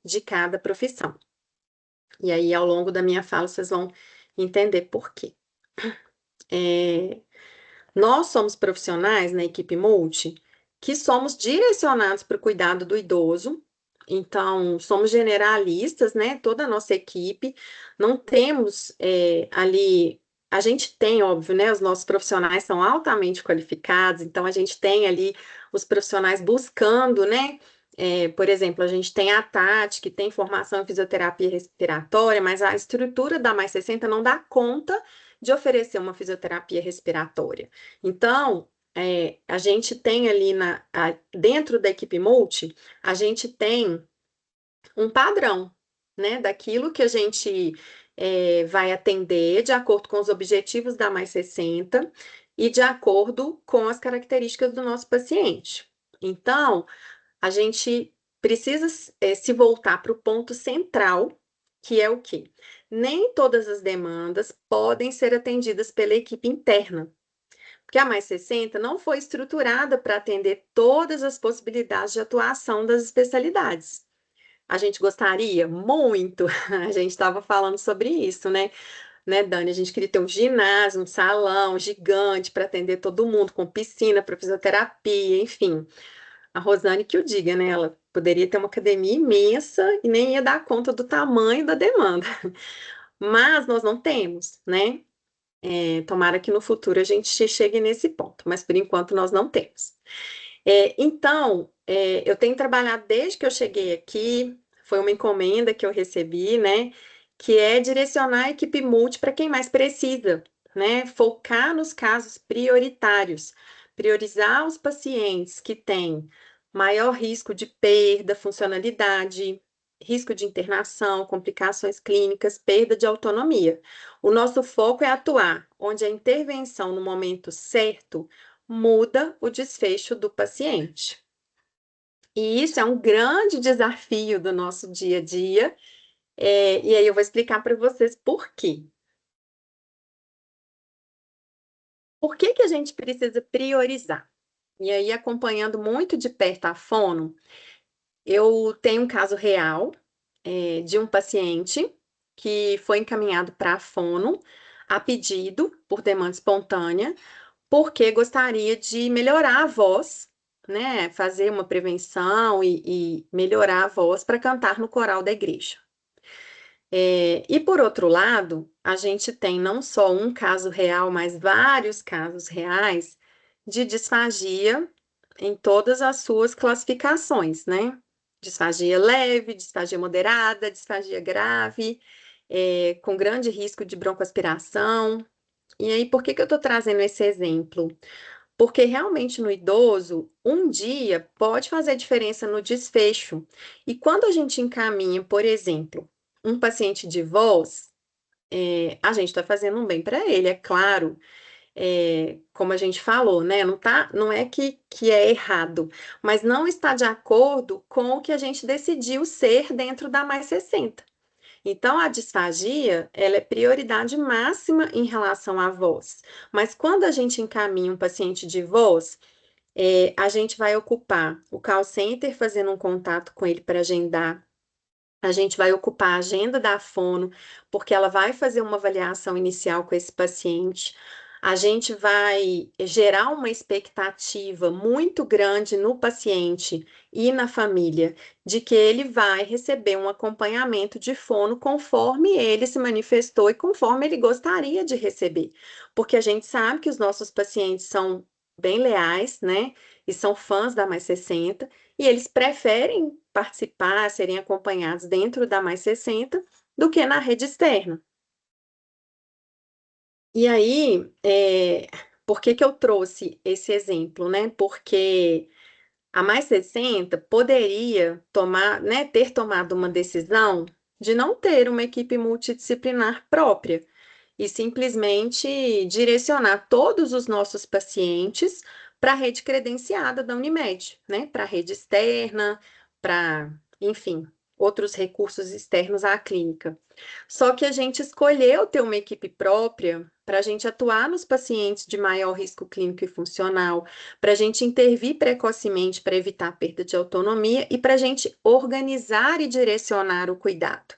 de cada profissão. E aí, ao longo da minha fala, vocês vão entender por quê. Nós somos profissionais na equipe multi que somos direcionados para o cuidado do idoso, então somos generalistas, né? Toda a nossa equipe, não temos ali. A gente tem, óbvio, né? Os nossos profissionais são altamente qualificados, então a gente tem ali os profissionais buscando, né? Por exemplo, a gente tem a Tati, que tem formação em fisioterapia respiratória, mas a estrutura da Mais 60 não dá conta de oferecer uma fisioterapia respiratória. Então, a gente tem ali dentro da equipe multi, a gente tem um padrão, né, daquilo que a gente vai atender de acordo com os objetivos da Mais 60 e de acordo com as características do nosso paciente. Então, a gente precisa se voltar para o ponto central, que é o quê? Nem todas as demandas podem ser atendidas pela equipe interna, porque a Mais 60 não foi estruturada para atender todas as possibilidades de atuação das especialidades. A gente gostaria muito, a gente estava falando sobre isso, né, Dani? A gente queria ter um ginásio, um salão gigante para atender todo mundo, com piscina para fisioterapia, enfim. A Rosane que o diga, né? Ela poderia ter uma academia imensa e nem ia dar conta do tamanho da demanda. Mas nós não temos, né? Tomara que no futuro a gente chegue nesse ponto, mas por enquanto nós não temos. Então, eu tenho trabalhado desde que eu cheguei aqui, foi uma encomenda que eu recebi, né? Que é direcionar a equipe multi para quem mais precisa, né? Focar nos casos prioritários, priorizar os pacientes que têm maior risco de perda, funcionalidade, risco de internação, complicações clínicas, perda de autonomia. O nosso foco é atuar onde a intervenção no momento certo muda o desfecho do paciente. E isso é um grande desafio do nosso dia a dia, e aí eu vou explicar para vocês por quê. Por que que a gente precisa priorizar? E aí, acompanhando muito de perto a fono, eu tenho um caso real de um paciente que foi encaminhado para a fono a pedido, por demanda espontânea, porque gostaria de melhorar a voz, né? Fazer uma prevenção e melhorar a voz para cantar no coral da igreja. E por outro lado, a gente tem não só um caso real, mas vários casos reais de disfagia em todas as suas classificações, né? Disfagia leve, disfagia moderada, disfagia grave, com grande risco de broncoaspiração. E aí, por que que eu estou trazendo esse exemplo? Porque realmente no idoso, um dia pode fazer diferença no desfecho. E quando a gente encaminha, por exemplo, um paciente de voz, a gente está fazendo um bem para ele, é claro. Como a gente falou, né? Não é que é errado, mas não está de acordo com o que a gente decidiu ser dentro da Mais 60. Então, a disfagia, ela é prioridade máxima em relação à voz. Mas quando a gente encaminha um paciente de voz, a gente vai ocupar o call center fazendo um contato com ele para agendar. A gente vai ocupar a agenda da fono, porque ela vai fazer uma avaliação inicial com esse paciente. A gente vai gerar uma expectativa muito grande no paciente e na família de que ele vai receber um acompanhamento de fono conforme ele se manifestou e conforme ele gostaria de receber. Porque a gente sabe que os nossos pacientes são bem leais, né? E são fãs da Mais 60, e eles preferem participar, serem acompanhados dentro da Mais 60 do que na rede externa. E aí, por que que eu trouxe esse exemplo, né? Porque a Mais 60 poderia tomar, né, ter tomado uma decisão de não ter uma equipe multidisciplinar própria e simplesmente direcionar todos os nossos pacientes para a rede credenciada da Unimed, né? Para a rede externa, para, enfim, outros recursos externos à clínica. Só que a gente escolheu ter uma equipe própria para a gente atuar nos pacientes de maior risco clínico e funcional, para a gente intervir precocemente para evitar a perda de autonomia e para a gente organizar e direcionar o cuidado.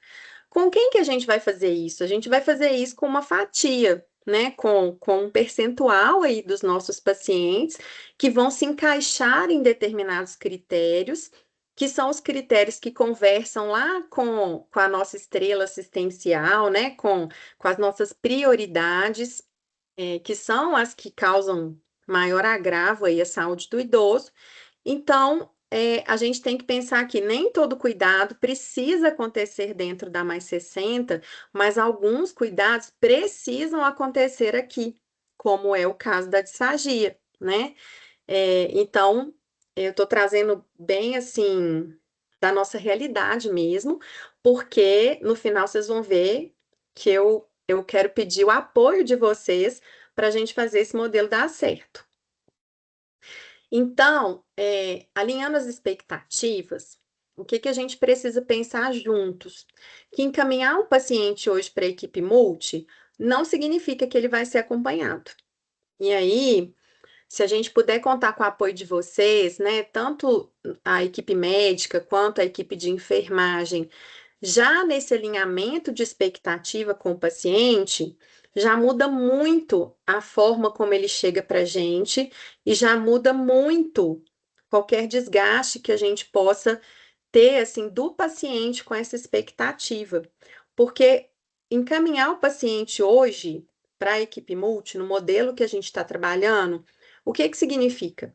Com quem que a gente vai fazer isso? A gente vai fazer isso com uma fatia, né? Com um percentual aí dos nossos pacientes que vão se encaixar em determinados critérios, que são os critérios que conversam lá com a nossa estrela assistencial, né? Com as nossas prioridades, que são as que causam maior agravo aí à saúde do idoso. Então, a gente tem que pensar que nem todo cuidado precisa acontecer dentro da Mais 60, mas alguns cuidados precisam acontecer aqui, como é o caso da disfagia, né? Então, eu estou trazendo bem assim da nossa realidade mesmo, porque no final vocês vão ver que eu quero pedir o apoio de vocês para a gente fazer esse modelo dar certo. Então, alinhando as expectativas, o que a gente precisa pensar juntos? Que encaminhar um paciente hoje para a equipe multi não significa que ele vai ser acompanhado. E aí, se a gente puder contar com o apoio de vocês, né, tanto a equipe médica quanto a equipe de enfermagem, já nesse alinhamento de expectativa com o paciente, já muda muito a forma como ele chega para a gente e já muda muito qualquer desgaste que a gente possa ter, assim, do paciente com essa expectativa. Porque encaminhar o paciente hoje para a equipe multi, no modelo que a gente está trabalhando, o que significa?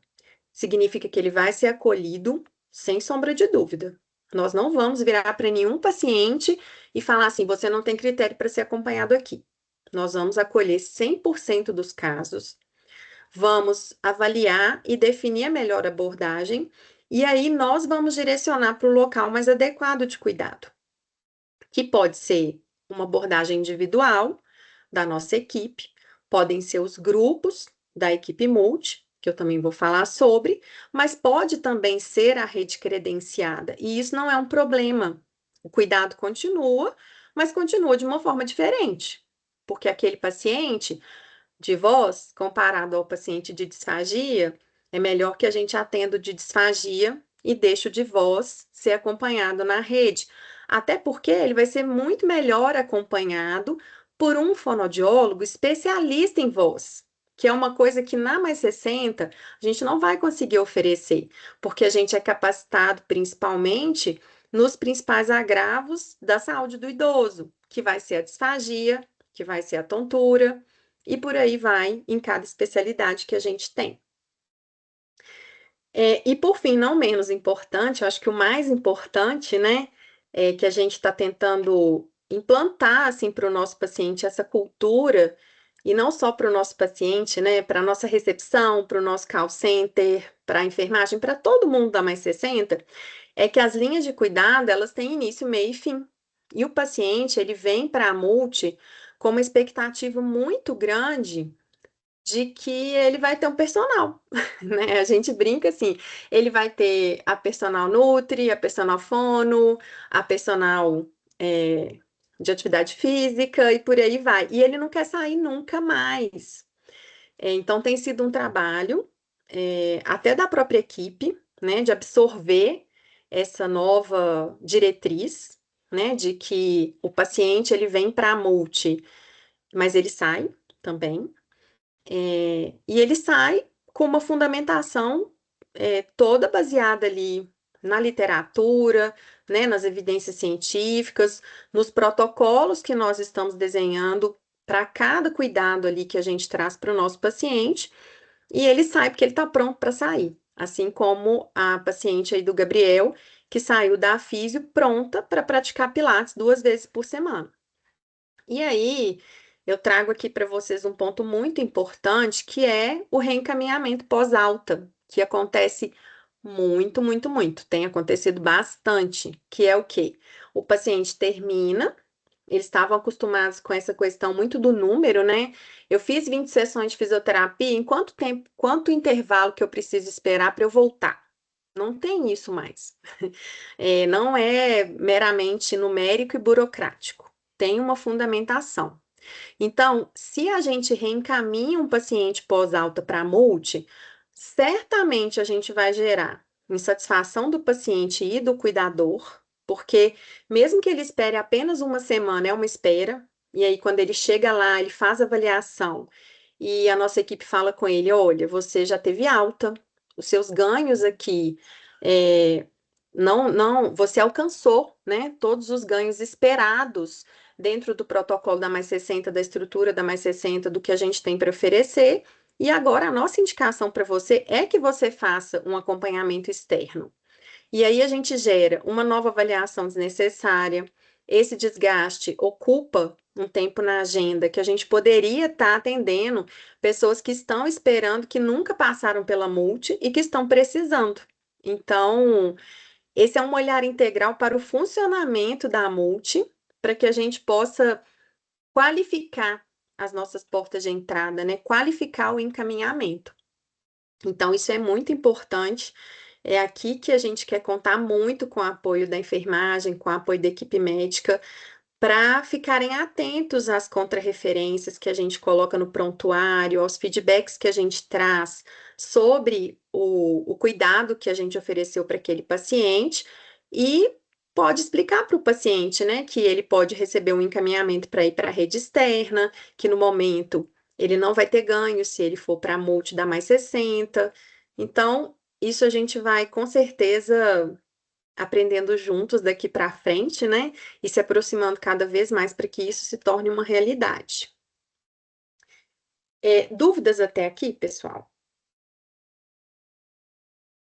Significa que ele vai ser acolhido sem sombra de dúvida. Nós não vamos virar para nenhum paciente e falar assim, você não tem critério para ser acompanhado aqui. Nós vamos acolher 100% dos casos, vamos avaliar e definir a melhor abordagem, e aí nós vamos direcionar para o local mais adequado de cuidado, que pode ser uma abordagem individual da nossa equipe, podem ser os grupos da equipe multi, que eu também vou falar sobre, mas pode também ser a rede credenciada, e isso não é um problema. O cuidado continua, mas continua de uma forma diferente, porque aquele paciente de voz, comparado ao paciente de disfagia, é melhor que a gente atenda o de disfagia e deixe o de voz ser acompanhado na rede. Até porque ele vai ser muito melhor acompanhado por um fonoaudiólogo especialista em voz, que é uma coisa que na Mais 60 a gente não vai conseguir oferecer, porque a gente é capacitado principalmente nos principais agravos da saúde do idoso, que vai ser a disfagia, que vai ser a tontura, e por aí vai em cada especialidade que a gente tem. E por fim, não menos importante, eu acho que o mais importante, né, é que a gente está tentando implantar, assim, para o nosso paciente essa cultura, e não só para o nosso paciente, né, para a nossa recepção, para o nosso call center, para a enfermagem, para todo mundo da Mais 60, é que as linhas de cuidado, elas têm início, meio e fim. E o paciente, ele vem para a multi com uma expectativa muito grande de que ele vai ter um personal, né? A gente brinca assim, ele vai ter a personal nutri, a personal fono, a personal de atividade física e por aí vai. E ele não quer sair nunca mais. Então tem sido um trabalho até da própria equipe, né, de absorver essa nova diretriz, né, de que o paciente ele vem para a multi, mas ele sai também. E ele sai com uma fundamentação toda baseada ali na literatura, né, nas evidências científicas, nos protocolos que nós estamos desenhando para cada cuidado ali que a gente traz para o nosso paciente, e ele sai porque ele está pronto para sair, assim como a paciente aí do Gabriel, que saiu da físio pronta para praticar pilates 2 vezes por semana. E aí, eu trago aqui para vocês um ponto muito importante, que é o reencaminhamento pós-alta, que acontece muito, muito, muito. Tem acontecido bastante, que é o quê? o paciente termina, eles estavam acostumados com essa questão muito do número, né? Eu fiz 20 sessões de fisioterapia, em quanto tempo, quanto intervalo que eu preciso esperar para eu voltar? Não tem isso mais. Não é meramente numérico e burocrático. Tem uma fundamentação. Então, se a gente reencaminha um paciente pós-alta para multi, certamente a gente vai gerar insatisfação do paciente e do cuidador, porque mesmo que ele espere apenas uma semana, é uma espera, e aí quando ele chega lá, ele faz a avaliação e a nossa equipe fala com ele: olha, você já teve alta, os seus ganhos aqui, você alcançou, né, todos os ganhos esperados dentro do protocolo da Mais 60, da estrutura da Mais 60, do que a gente tem para oferecer. E agora a nossa indicação para você é que você faça um acompanhamento externo. E aí a gente gera uma nova avaliação desnecessária. Esse desgaste ocupa um tempo na agenda que a gente poderia estar atendendo pessoas que estão esperando, que nunca passaram pela multi e que estão precisando. Então, esse é um olhar integral para o funcionamento da multi, para que a gente possa qualificar as nossas portas de entrada, né? Qualificar o encaminhamento. Então, isso é muito importante. É aqui que a gente quer contar muito com o apoio da enfermagem, com o apoio da equipe médica, para ficarem atentos às contrarreferências que a gente coloca no prontuário, aos feedbacks que a gente traz sobre o cuidado que a gente ofereceu para aquele paciente e pode explicar para o paciente, né, que ele pode receber um encaminhamento para ir para a rede externa, que no momento ele não vai ter ganho se ele for para a multi da Mais 60. Então, isso a gente vai com certeza aprendendo juntos daqui para frente, né? E se aproximando cada vez mais para que isso se torne uma realidade. Dúvidas até aqui, pessoal?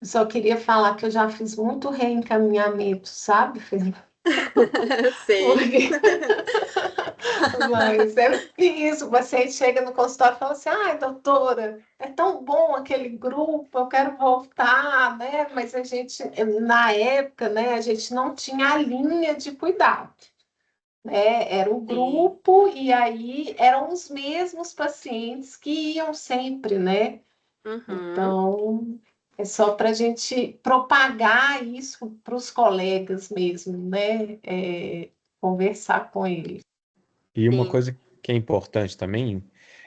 Eu só queria falar que eu já fiz muito reencaminhamento, sabe, Fernanda? Sei. Mas é isso, o paciente chega no consultório e fala assim: ai, doutora, é tão bom aquele grupo, eu quero voltar, né? Mas a gente, na época, né, a gente não tinha a linha de cuidado, né? Era um grupo e aí eram os mesmos pacientes que iam sempre, né? Uhum. Então, é só para a gente propagar isso para os colegas mesmo, né? Conversar com eles. E uma Sim. coisa que é importante também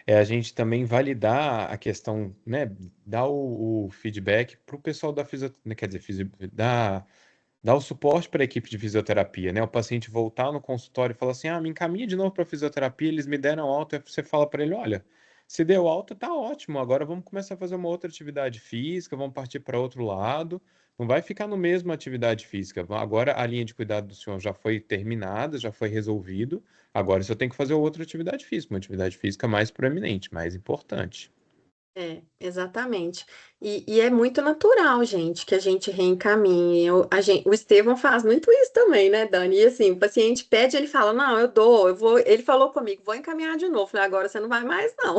é a gente também validar a questão, né? Dar o feedback para o pessoal da fisioterapia, quer dizer, dar o suporte para a equipe de fisioterapia, né? O paciente voltar no consultório e falar assim: ah, me encaminha de novo para fisioterapia, eles me deram alta, você fala para ele: olha, se deu alta, tá ótimo, agora vamos começar a fazer uma outra atividade física, vamos partir para outro lado. Não vai ficar no mesmo atividade física. Agora a linha de cuidado do senhor já foi terminada, já foi resolvido. Agora você tem que fazer outra atividade física, uma atividade física mais proeminente, mais importante. Exatamente. E é muito natural, gente, que a gente reencaminhe. O Estevão faz muito isso também, né, Dani? E assim, o paciente pede, ele fala: não, eu dou, eu vou. Ele falou comigo: vou encaminhar de novo. Falei: agora você não vai mais, não.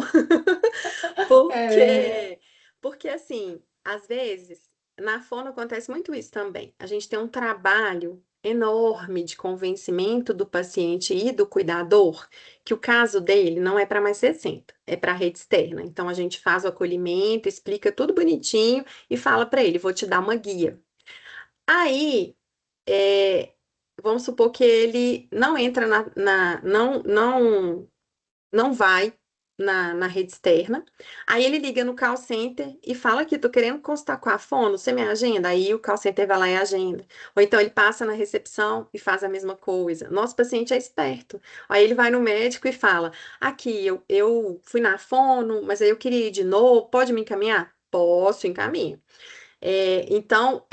Porque, porque assim, às vezes, na fono acontece muito isso também. A gente tem um trabalho enorme de convencimento do paciente e do cuidador que o caso dele não é para mais 60, é para a rede externa. Então a gente faz o acolhimento, explica tudo bonitinho e fala para ele: vou te dar uma guia. Aí, vamos supor que ele não entra não vai na rede externa. Aí ele liga no call center e fala que tô querendo consultar com a fono, você me agenda? Aí o call center vai lá e agenda. Ou então ele passa na recepção e faz a mesma coisa. Nosso paciente é esperto. Aí ele vai no médico e fala: aqui, eu fui na fono, mas aí eu queria ir de novo, pode me encaminhar? Posso, encaminho. Então,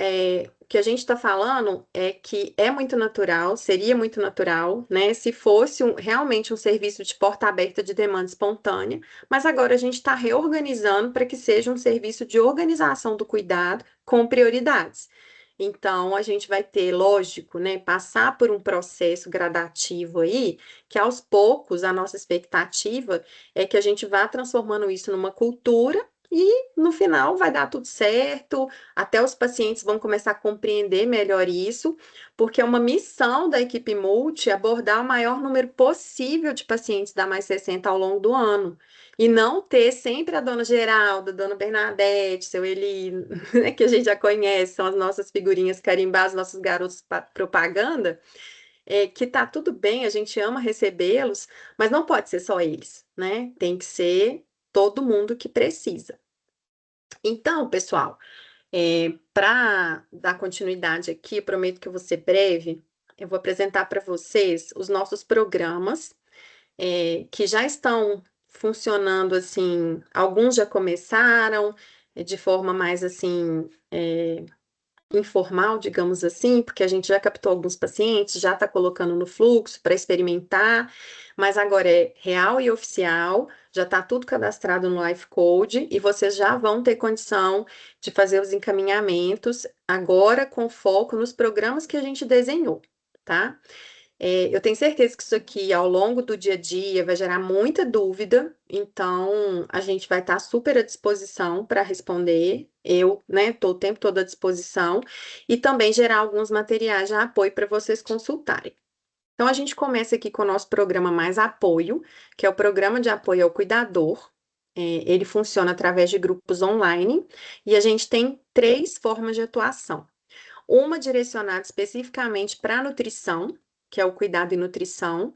o que a gente está falando é que é muito natural, seria muito natural, né, se fosse realmente um serviço de porta aberta de demanda espontânea, mas agora a gente está reorganizando para que seja um serviço de organização do cuidado com prioridades. Então, a gente vai ter, lógico, né, passar por um processo gradativo aí, que aos poucos a nossa expectativa é que a gente vá transformando isso numa cultura e no final vai dar tudo certo, até os pacientes vão começar a compreender melhor isso, porque é uma missão da equipe multi abordar o maior número possível de pacientes da Mais 60 ao longo do ano. E não ter sempre a dona Geralda, a dona Bernadette, seu Eli, né, que a gente já conhece, são as nossas figurinhas carimbadas, nossos garotos propaganda, que tá tudo bem, a gente ama recebê-los, mas não pode ser só eles, né? Tem que ser todo mundo que precisa. Então, pessoal, para dar continuidade aqui, eu prometo que eu vou ser breve, eu vou apresentar para vocês os nossos programas, que já estão funcionando assim, alguns já começaram de forma mais assim, informal, digamos assim, porque a gente já captou alguns pacientes, já está colocando no fluxo para experimentar, mas agora é real e oficial, já está tudo cadastrado no Life Code e vocês já vão ter condição de fazer os encaminhamentos agora com foco nos programas que a gente desenhou, tá? Eu tenho certeza que isso aqui, ao longo do dia a dia, vai gerar muita dúvida, então a gente vai estar super à disposição para responder. Eu, né, estou o tempo todo à disposição, e também gerar alguns materiais de apoio para vocês consultarem. Então, a gente começa aqui com o nosso programa Mais Apoio, que é o programa de apoio ao cuidador. Ele funciona através de grupos online, e a gente tem 3 formas de atuação. Uma direcionada especificamente para a nutrição, que é o cuidado e nutrição,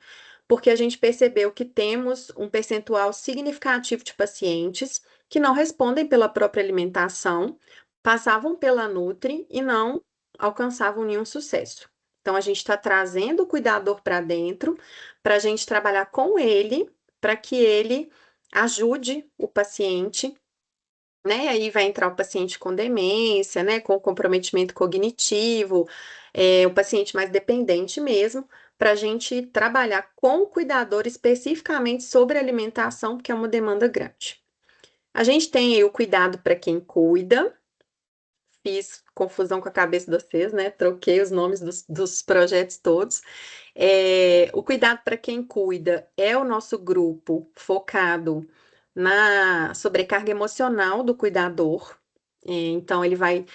porque a gente percebeu que temos um percentual significativo de pacientes que não respondem pela própria alimentação, passavam pela Nutri e não alcançavam nenhum sucesso. Então, a gente está trazendo o cuidador para dentro, para a gente trabalhar com ele, para que ele ajude o paciente, né? Aí vai entrar o paciente com demência, né? Com comprometimento cognitivo, o paciente mais dependente mesmo, para a gente trabalhar com o cuidador especificamente sobre alimentação, porque é uma demanda grande. A gente tem aí o cuidado para quem cuida. Fiz confusão com a cabeça de vocês, né? Troquei os nomes dos projetos todos. O cuidado para quem cuida é o nosso grupo focado na sobrecarga emocional do cuidador. Então, ele vai.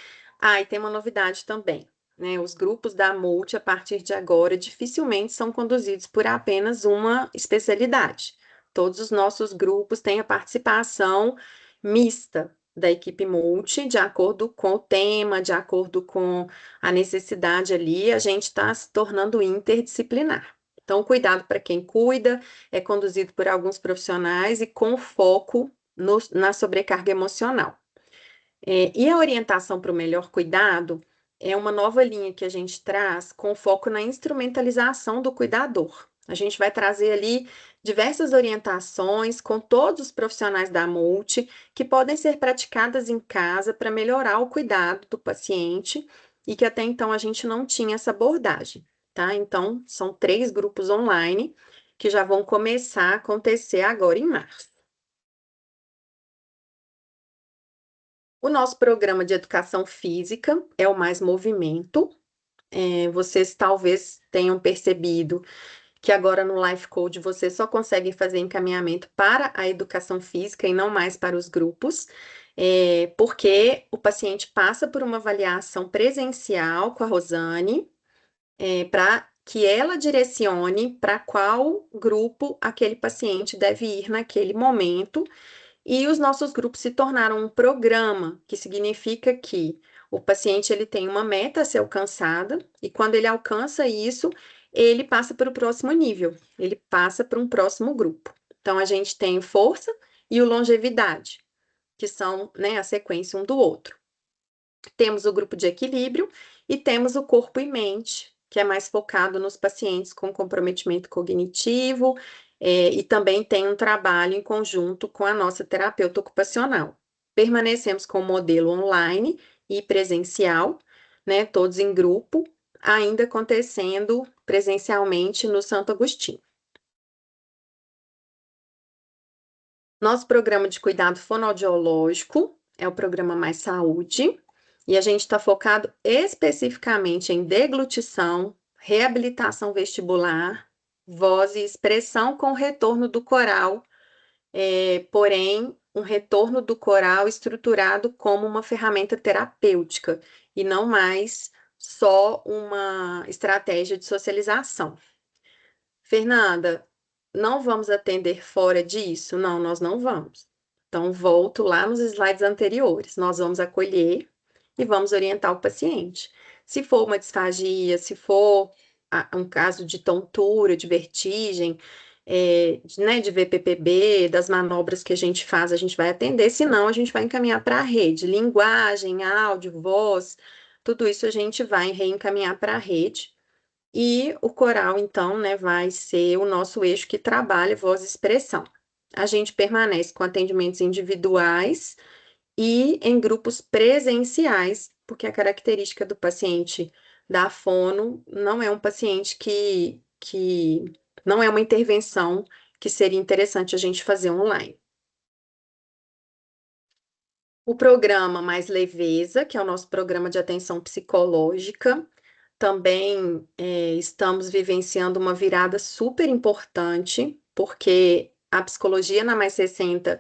E tem uma novidade também, né? Os grupos da Multi, a partir de agora, dificilmente são conduzidos por apenas uma especialidade. Todos os nossos grupos têm a participação mista da equipe multi, de acordo com o tema, de acordo com a necessidade ali, a gente está se tornando interdisciplinar. Então, cuidado para quem cuida, é conduzido por alguns profissionais e com foco na sobrecarga emocional. E a orientação para o melhor cuidado é uma nova linha que a gente traz com foco na instrumentalização do cuidador. A gente vai trazer ali diversas orientações com todos os profissionais da Multi que podem ser praticadas em casa para melhorar o cuidado do paciente e que até então a gente não tinha essa abordagem, tá? Então, são 3 grupos online que já vão começar a acontecer agora em março. O nosso programa de educação física é o Mais Movimento. Vocês talvez tenham percebido que agora no Life Code vocês só conseguem fazer encaminhamento para a educação física e não mais para os grupos, porque o paciente passa por uma avaliação presencial com a Rosane, para que ela direcione para qual grupo aquele paciente deve ir naquele momento. E os nossos grupos se tornaram um programa, que significa que o paciente ele tem uma meta a ser alcançada, e quando ele alcança isso, ele passa para o próximo nível, ele passa para um próximo grupo. Então, a gente tem o força e o longevidade, que são, né, a sequência um do outro. Temos o grupo de equilíbrio e temos o corpo e mente, que é mais focado nos pacientes com comprometimento cognitivo, e também tem um trabalho em conjunto com a nossa terapeuta ocupacional. Permanecemos com o modelo online e presencial, né, todos em grupo, ainda acontecendo presencialmente no Santo Agostinho. Nosso programa de cuidado fonoaudiológico é o programa Mais Saúde, e a gente está focado especificamente em deglutição, reabilitação vestibular, voz e expressão com retorno do coral, porém um retorno do coral estruturado como uma ferramenta terapêutica e não mais só uma estratégia de socialização. Fernanda, não vamos atender fora disso? Não, nós não vamos. Então, volto lá nos slides anteriores. Nós vamos acolher e vamos orientar o paciente. Se for uma disfagia, se for um caso de tontura, de vertigem, né, de VPPB, das manobras que a gente faz, a gente vai atender, senão a gente vai encaminhar para a rede. Linguagem, áudio, voz, tudo isso a gente vai reencaminhar para a rede. E o coral, então, né, vai ser o nosso eixo que trabalha voz e expressão. A gente permanece com atendimentos individuais e em grupos presenciais, porque a característica do paciente da fono não é um paciente que não é uma intervenção que seria interessante a gente fazer online. O programa Mais Leveza, que é o nosso programa de atenção psicológica, também estamos vivenciando uma virada super importante, porque a psicologia na Mais 60,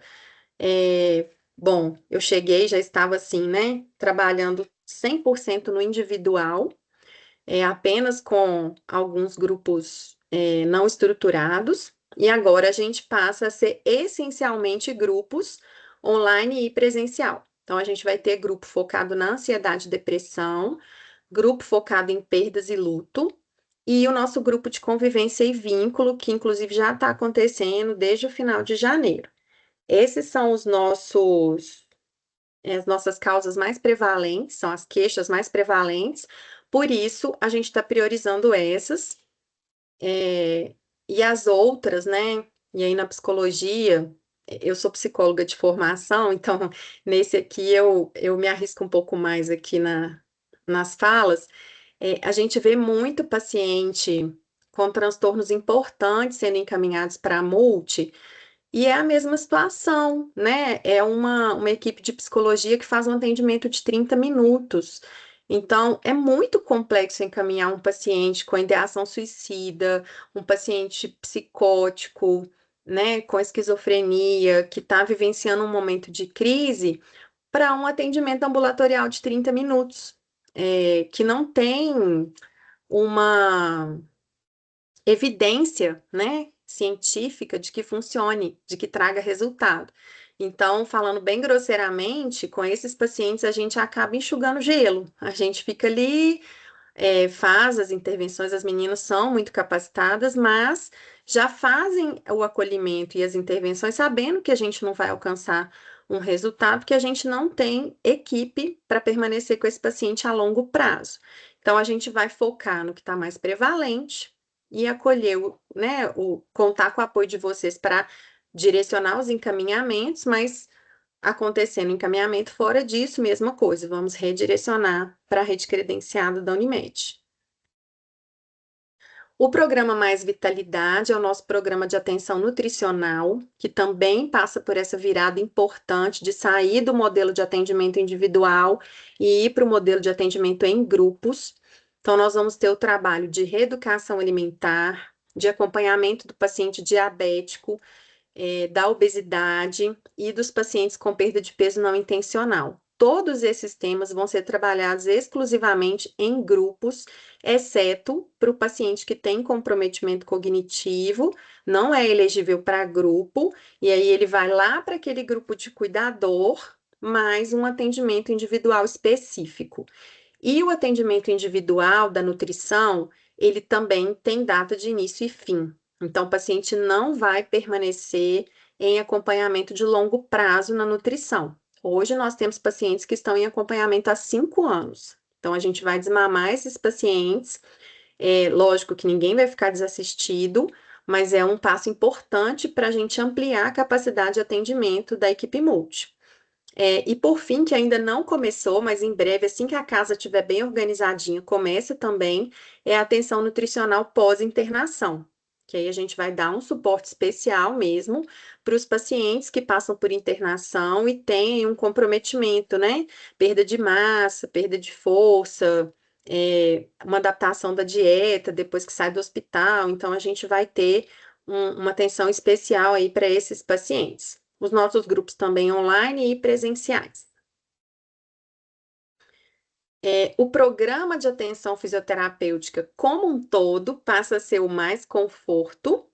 bom, eu cheguei, já estava assim, né, trabalhando 100% no individual, apenas com alguns grupos não estruturados, e agora a gente passa a ser essencialmente grupos online e presencial. Então, a gente vai ter grupo focado na ansiedade e depressão, grupo focado em perdas e luto, e o nosso grupo de convivência e vínculo, que inclusive já está acontecendo desde o final de janeiro. Esses são as nossas causas mais prevalentes, são as queixas mais prevalentes, por isso a gente está priorizando essas, e as outras, né? E aí na psicologia, eu sou psicóloga de formação, então nesse aqui eu me arrisco um pouco mais aqui nas falas. A gente vê muito paciente com transtornos importantes sendo encaminhados para a multi, e é a mesma situação, né? É uma equipe de psicologia que faz um atendimento de 30 minutos. Então, é muito complexo encaminhar um paciente com ideação suicida, um paciente psicótico, né, com esquizofrenia, que está vivenciando um momento de crise, para um atendimento ambulatorial de 30 minutos, que não tem uma evidência, né, científica de que funcione, de que traga resultado. Então, falando bem grosseiramente, com esses pacientes a gente acaba enxugando gelo. A gente fica ali, faz as intervenções, as meninas são muito capacitadas, mas já fazem o acolhimento e as intervenções sabendo que a gente não vai alcançar um resultado, que a gente não tem equipe para permanecer com esse paciente a longo prazo. Então, a gente vai focar no que está mais prevalente e acolher, né, contar com o apoio de vocês para direcionar os encaminhamentos, mas acontecendo encaminhamento fora disso, mesma coisa, vamos redirecionar para a rede credenciada da Unimed. O programa Mais Vitalidade é o nosso programa de atenção nutricional, que também passa por essa virada importante de sair do modelo de atendimento individual e ir para o modelo de atendimento em grupos. Então, nós vamos ter o trabalho de reeducação alimentar, de acompanhamento do paciente diabético, da obesidade e dos pacientes com perda de peso não intencional. Todos esses temas vão ser trabalhados exclusivamente em grupos, exceto para o paciente que tem comprometimento cognitivo, não é elegível para grupo, e aí ele vai lá para aquele grupo de cuidador, mais um atendimento individual específico. E o atendimento individual da nutrição, ele também tem data de início e fim. Então, o paciente não vai permanecer em acompanhamento de longo prazo na nutrição. Hoje, nós temos pacientes que estão em acompanhamento há 5 anos. Então, a gente vai desmamar esses pacientes. Lógico que ninguém vai ficar desassistido, mas é um passo importante para a gente ampliar a capacidade de atendimento da equipe multi. E por fim, que ainda não começou, mas em breve, assim que a casa estiver bem organizadinha, começa também, é a atenção nutricional pós-internação, que aí a gente vai dar um suporte especial mesmo para os pacientes que passam por internação e têm um comprometimento, né? Perda de massa, perda de força, uma adaptação da dieta depois que sai do hospital. Então, a gente vai ter uma atenção especial aí para esses pacientes. os nossos grupos também online e presenciais. O programa de atenção fisioterapêutica como um todo passa a ser o Mais Conforto,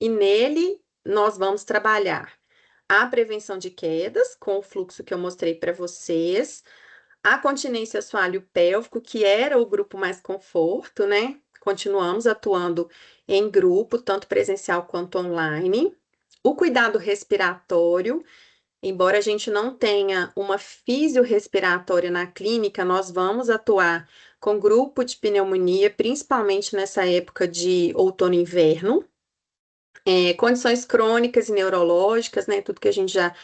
e nele nós vamos trabalhar a prevenção de quedas, com o fluxo que eu mostrei para vocês, a continência assoalho-pélvico, que era o grupo Mais Conforto, né? Continuamos atuando em grupo, tanto presencial quanto online. O cuidado respiratório, embora a gente não tenha uma fisiorrespiratória na clínica, nós vamos atuar com grupo de pneumonia, principalmente nessa época de outono e inverno. Condições crônicas e neurológicas, né? Tudo que a gente já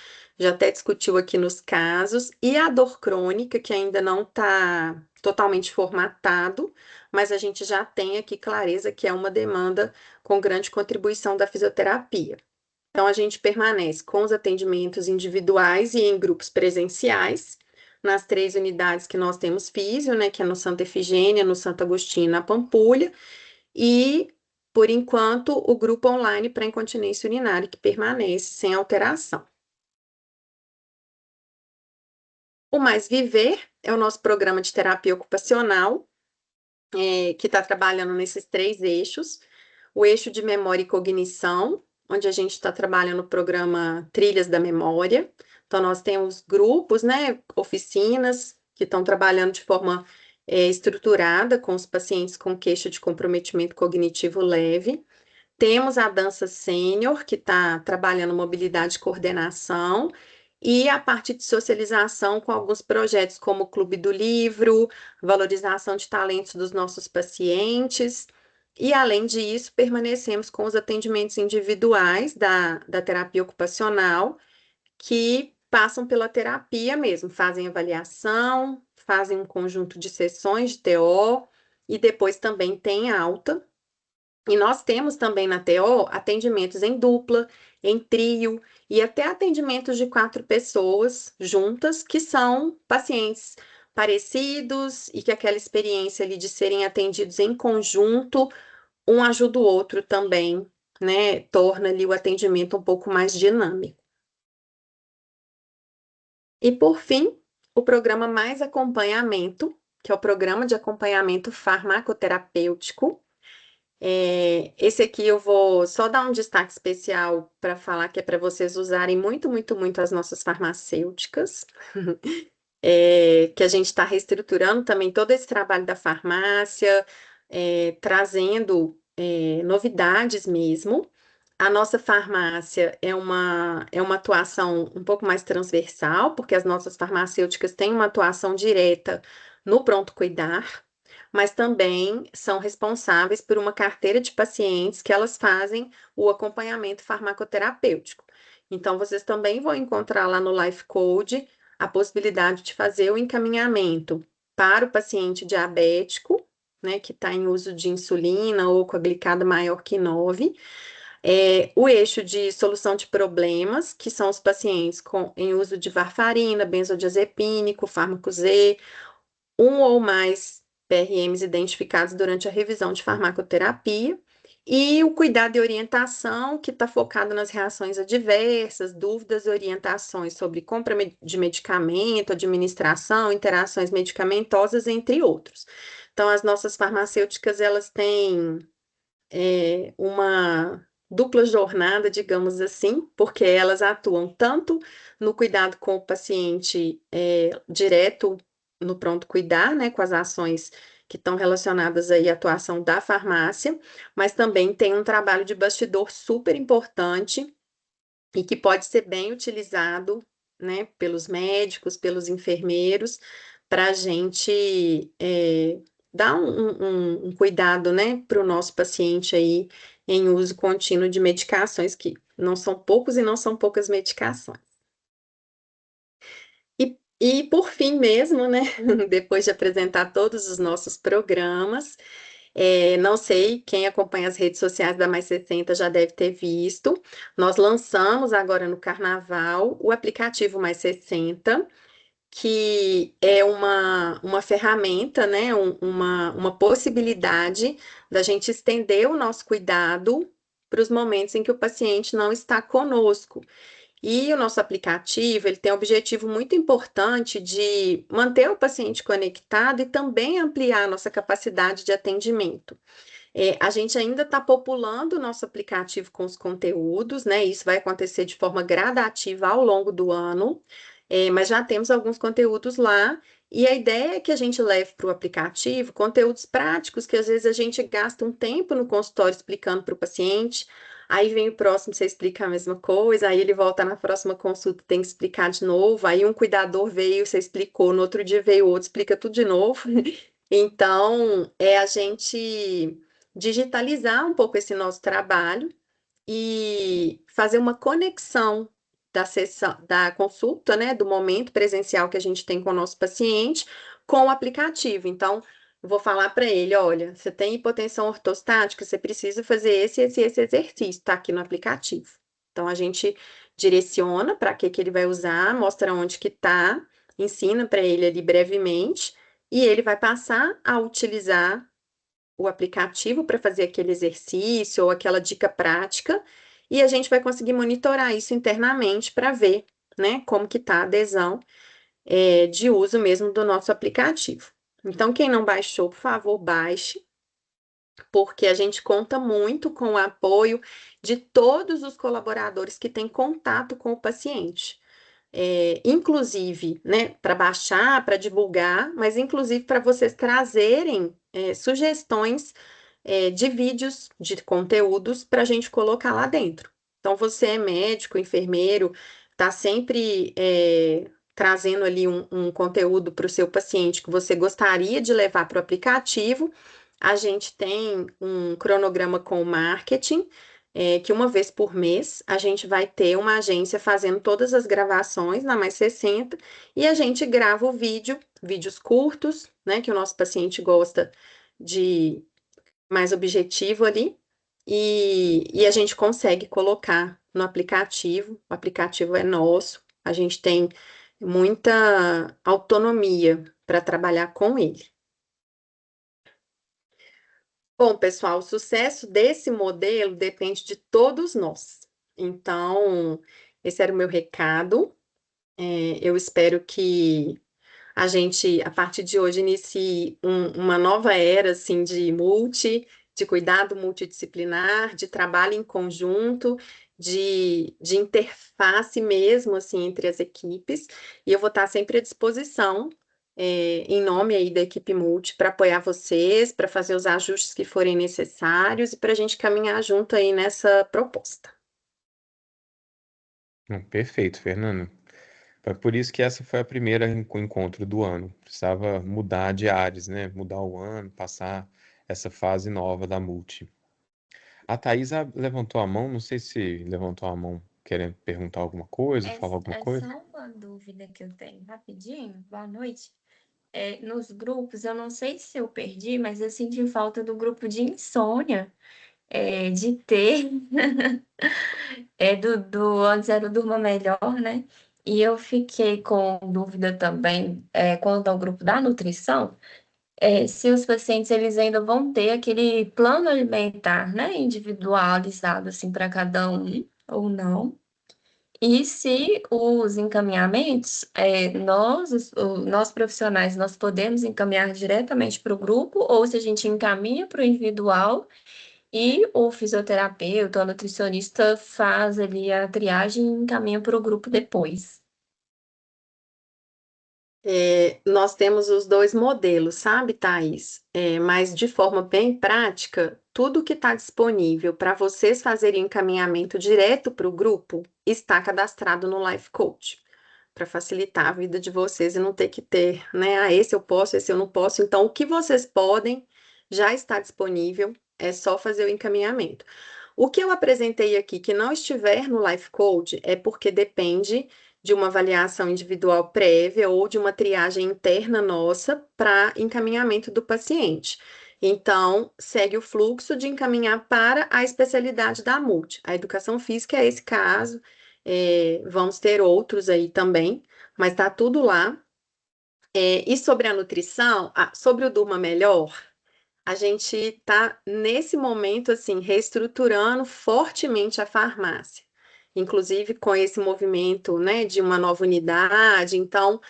até discutiu aqui nos casos, e a dor crônica, que ainda não está totalmente formatado, mas a gente já tem aqui clareza que é uma demanda com grande contribuição da fisioterapia. Então, a gente permanece com os atendimentos individuais e em grupos presenciais, nas 3 unidades que nós temos físio, né, que é no Santa Efigênia, no Santo Agostinho e na Pampulha, e, por enquanto, o grupo online para incontinência urinária, que permanece sem alteração. O Mais Viver é o nosso programa de terapia ocupacional, que está trabalhando nesses 3 eixos. O eixo de memória e cognição, onde a gente está trabalhando o programa Trilhas da Memória. Então, nós temos grupos, né, oficinas, que estão trabalhando de forma estruturada com os pacientes com queixa de comprometimento cognitivo leve. Temos a dança sênior, que está trabalhando mobilidade e coordenação, e a parte de socialização com alguns projetos como o Clube do Livro, valorização de talentos dos nossos pacientes. E, além disso, permanecemos com os atendimentos individuais da terapia ocupacional, que passam pela terapia mesmo, fazem avaliação, fazem um conjunto de sessões de TO, e depois também tem alta. E nós temos também na TO atendimentos em dupla, em trio, e até atendimentos de 4 pessoas juntas, que são pacientes parecidos e que aquela experiência ali de serem atendidos em conjunto, um ajuda o outro também, né? Torna ali o atendimento um pouco mais dinâmico. E, por fim, o programa Mais Acompanhamento, que é o programa de acompanhamento farmacoterapêutico. Esse aqui eu vou só dar um destaque especial para falar que é para vocês usarem muito, muito, muito as nossas farmacêuticas, que a gente está reestruturando também todo esse trabalho da farmácia, trazendo novidades mesmo. A nossa farmácia é uma atuação um pouco mais transversal, porque as nossas farmacêuticas têm uma atuação direta no pronto cuidar, mas também são responsáveis por uma carteira de pacientes que elas fazem o acompanhamento farmacoterapêutico. Então, vocês também vão encontrar lá no Life Code a possibilidade de fazer o encaminhamento para o paciente diabético, né, que está em uso de insulina ou com a glicada maior que 9, o eixo de solução de problemas, que são os pacientes em uso de varfarina, benzodiazepínico, fármaco Z, um ou mais PRMs identificados durante a revisão de farmacoterapia, e o cuidado e orientação, que está focado nas reações adversas, dúvidas e orientações sobre compra de medicamento, administração, interações medicamentosas, entre outros. Então, as nossas farmacêuticas, elas têm uma dupla jornada, digamos assim, porque elas atuam tanto no cuidado com o paciente direto no pronto cuidar, né, com as ações que estão relacionadas aí à atuação da farmácia, mas também tem um trabalho de bastidor super importante e que pode ser bem utilizado, né, pelos médicos, pelos enfermeiros, para a gente dar um cuidado, né, para o nosso paciente aí em uso contínuo de medicações, que não são poucos e não são poucas medicações. E por fim mesmo, né, depois de apresentar todos os nossos programas, não sei, quem acompanha as redes sociais da Mais 60 já deve ter visto, nós lançamos agora no Carnaval o aplicativo Mais 60, que é uma ferramenta, né, uma possibilidade da gente estender o nosso cuidado para os momentos em que o paciente não está conosco. E o nosso aplicativo, ele tem um objetivo muito importante de manter o paciente conectado e também ampliar a nossa capacidade de atendimento. A gente ainda está populando o nosso aplicativo com os conteúdos, né? Isso vai acontecer de forma gradativa ao longo do ano, mas já temos alguns conteúdos lá. E a ideia é que a gente leve para o aplicativo conteúdos práticos, que às vezes a gente gasta um tempo no consultório explicando para o paciente, aí vem o próximo, você explica a mesma coisa, aí ele volta na próxima consulta, tem que explicar de novo, aí um cuidador veio, você explicou, no outro dia veio outro, explica tudo de novo. Então, é a gente digitalizar um pouco esse nosso trabalho e fazer uma conexão da sessão, da consulta, né, do momento presencial que a gente tem com o nosso paciente, com o aplicativo. Então, eu vou falar para ele, olha, você tem hipotensão ortostática, você precisa fazer esse exercício, está aqui no aplicativo. Então, a gente direciona para que ele vai usar, mostra onde que está, ensina para ele ali brevemente, e ele vai passar a utilizar o aplicativo para fazer aquele exercício ou aquela dica prática, e a gente vai conseguir monitorar isso internamente para ver, né, como que está a adesão de uso mesmo do nosso aplicativo. Então, quem não baixou, por favor, baixe, porque a gente conta muito com o apoio de todos os colaboradores que têm contato com o paciente. Inclusive, né, para baixar, para divulgar, mas inclusive para vocês trazerem sugestões de vídeos, de conteúdos para a gente colocar lá dentro. Então, você é médico, enfermeiro, está sempre trazendo ali um conteúdo para o seu paciente que você gostaria de levar para o aplicativo. A gente tem um cronograma com o marketing, que uma vez por mês a gente vai ter uma agência fazendo todas as gravações na Mais 60 e a gente grava o vídeo, vídeos curtos, né, que o nosso paciente gosta de mais objetivo ali, e a gente consegue colocar no aplicativo. O aplicativo é nosso, a gente tem muita autonomia para trabalhar com ele. Bom, pessoal, o sucesso desse modelo depende de todos nós. Então, esse era o meu recado. Eu espero que a gente, a partir de hoje, inicie uma nova era, assim, de cuidado multidisciplinar, de trabalho em conjunto, de interface mesmo, assim, entre as equipes. E eu vou estar sempre à disposição, em nome aí da equipe Multi, para apoiar vocês, para fazer os ajustes que forem necessários e para a gente caminhar junto aí nessa proposta. Perfeito, Fernando. É por isso que essa foi a primeira encontro do ano. Precisava mudar de áreas, né? Mudar o ano, passar essa fase nova da Multi. A Thaisa levantou a mão, não sei se levantou a mão querendo perguntar alguma coisa, falar alguma coisa. Só uma dúvida que eu tenho, rapidinho, boa noite. Nos grupos, eu não sei se eu perdi, mas eu senti falta do grupo de insônia, de ter, do Antes Era o Durma Melhor, né? E eu fiquei com dúvida também, quanto ao grupo da nutrição, se os pacientes eles ainda vão ter aquele plano alimentar, né, individualizado assim para cada um ou não. E se os encaminhamentos, nós profissionais, nós podemos encaminhar diretamente para o grupo, ou se a gente encaminha para o individual e o fisioterapeuta, o nutricionista faz ali a triagem e encaminha para o grupo depois. Nós temos os dois modelos, sabe, Thaís? Mas de forma bem prática, tudo que está disponível para vocês fazerem encaminhamento direto para o grupo está cadastrado no Life Coach, para facilitar a vida de vocês e não ter que ter, né? Esse eu posso, esse eu não posso. Então, o que vocês podem já está disponível, é só fazer o encaminhamento. O que eu apresentei aqui que não estiver no Life Coach é porque depende de uma avaliação individual prévia ou de uma triagem interna nossa para encaminhamento do paciente. Então, segue o fluxo de encaminhar para a especialidade da Multi. A educação física é esse caso, vamos ter outros aí também, mas está tudo lá. E sobre a nutrição, sobre o Durma Melhor, a gente está, nesse momento, assim, reestruturando fortemente a farmácia. inclusive com esse movimento, né, de uma nova unidade. Então,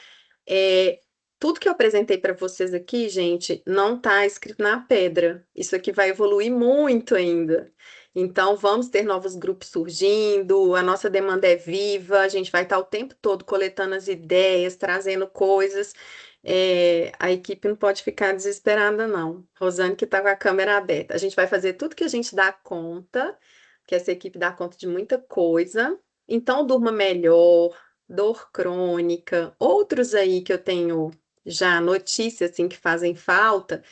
tudo que eu apresentei para vocês aqui, gente, não está escrito na pedra. Isso aqui vai evoluir muito ainda. Então, vamos ter novos grupos surgindo, a nossa demanda é viva, a gente vai estar o tempo todo coletando as ideias, trazendo coisas. A equipe não pode ficar desesperada, não. Rosane que está com a câmera aberta. A gente vai fazer tudo que a gente dá conta, que essa equipe dá conta de muita coisa. Então, durma melhor, dor crônica, outros aí que eu tenho já notícias assim que fazem falta,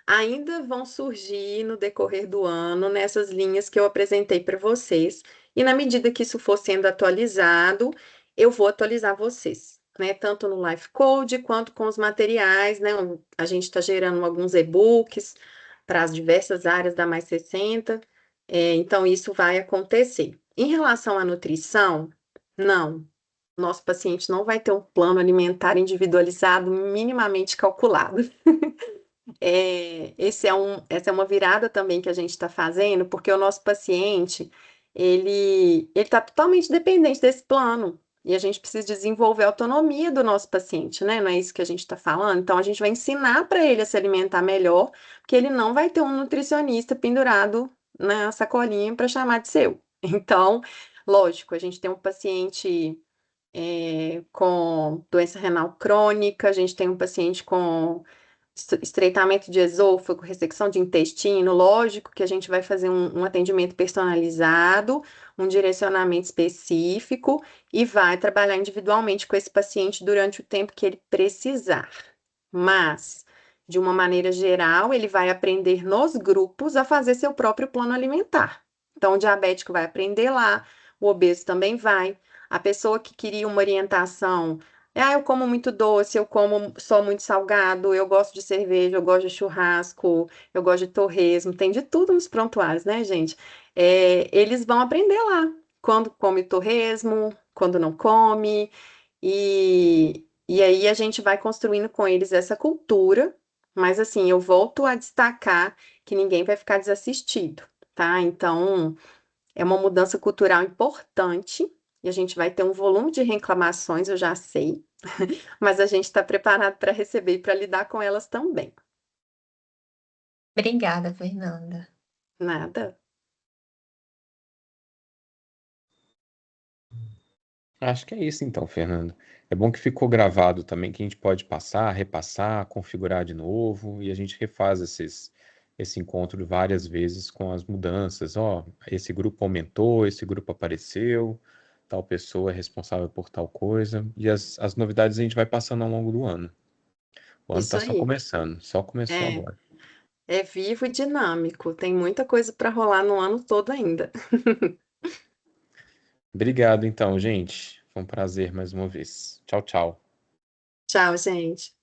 ainda vão surgir no decorrer do ano nessas linhas que eu apresentei para vocês. E na medida que isso for sendo atualizado, eu vou atualizar vocês, né? Tanto no Life Code quanto com os materiais, né? A gente está gerando alguns e-books para as diversas áreas da Mais 60. Então, isso vai acontecer. Em relação à nutrição, não. Nosso paciente não vai ter um plano alimentar individualizado minimamente calculado. Essa é uma virada também que a gente está fazendo, porque o nosso paciente, ele está totalmente dependente desse plano. E a gente precisa desenvolver a autonomia do nosso paciente, né? Não é isso que a gente está falando? Então, a gente vai ensinar para ele a se alimentar melhor, porque ele não vai ter um nutricionista pendurado na sacolinha para chamar de seu. Então, lógico, a gente tem um paciente com doença renal crônica, a gente tem um paciente com estreitamento de esôfago, ressecção de intestino, lógico que a gente vai fazer um atendimento personalizado, um direcionamento específico e vai trabalhar individualmente com esse paciente durante o tempo que ele precisar. Mas, de uma maneira geral, ele vai aprender nos grupos a fazer seu próprio plano alimentar. Então, o diabético vai aprender lá, o obeso também vai. A pessoa que queria uma orientação, eu como muito doce, eu como só muito salgado, eu gosto de cerveja, eu gosto de churrasco, eu gosto de torresmo, tem de tudo nos prontuários, né, gente? Eles vão aprender lá, quando come torresmo, quando não come, e aí a gente vai construindo com eles essa cultura, mas assim, eu volto a destacar que ninguém vai ficar desassistido, tá? Então, é uma mudança cultural importante e a gente vai ter um volume de reclamações, eu já sei, mas a gente está preparado para receber e para lidar com elas também. Obrigada, Fernanda. Nada. Acho que é isso então, Fernando. É bom que ficou gravado também, que a gente pode passar, repassar, configurar de novo, e a gente refaz esse encontro várias vezes com as mudanças. Ó, esse grupo aumentou, esse grupo apareceu, tal pessoa é responsável por tal coisa, e as novidades a gente vai passando ao longo do ano. O ano Isso está só aí. começando, só começou É, agora. é vivo e dinâmico, tem muita coisa para rolar no ano todo ainda. Obrigado então, gente. Foi um prazer mais uma vez. Tchau, tchau. Tchau, gente.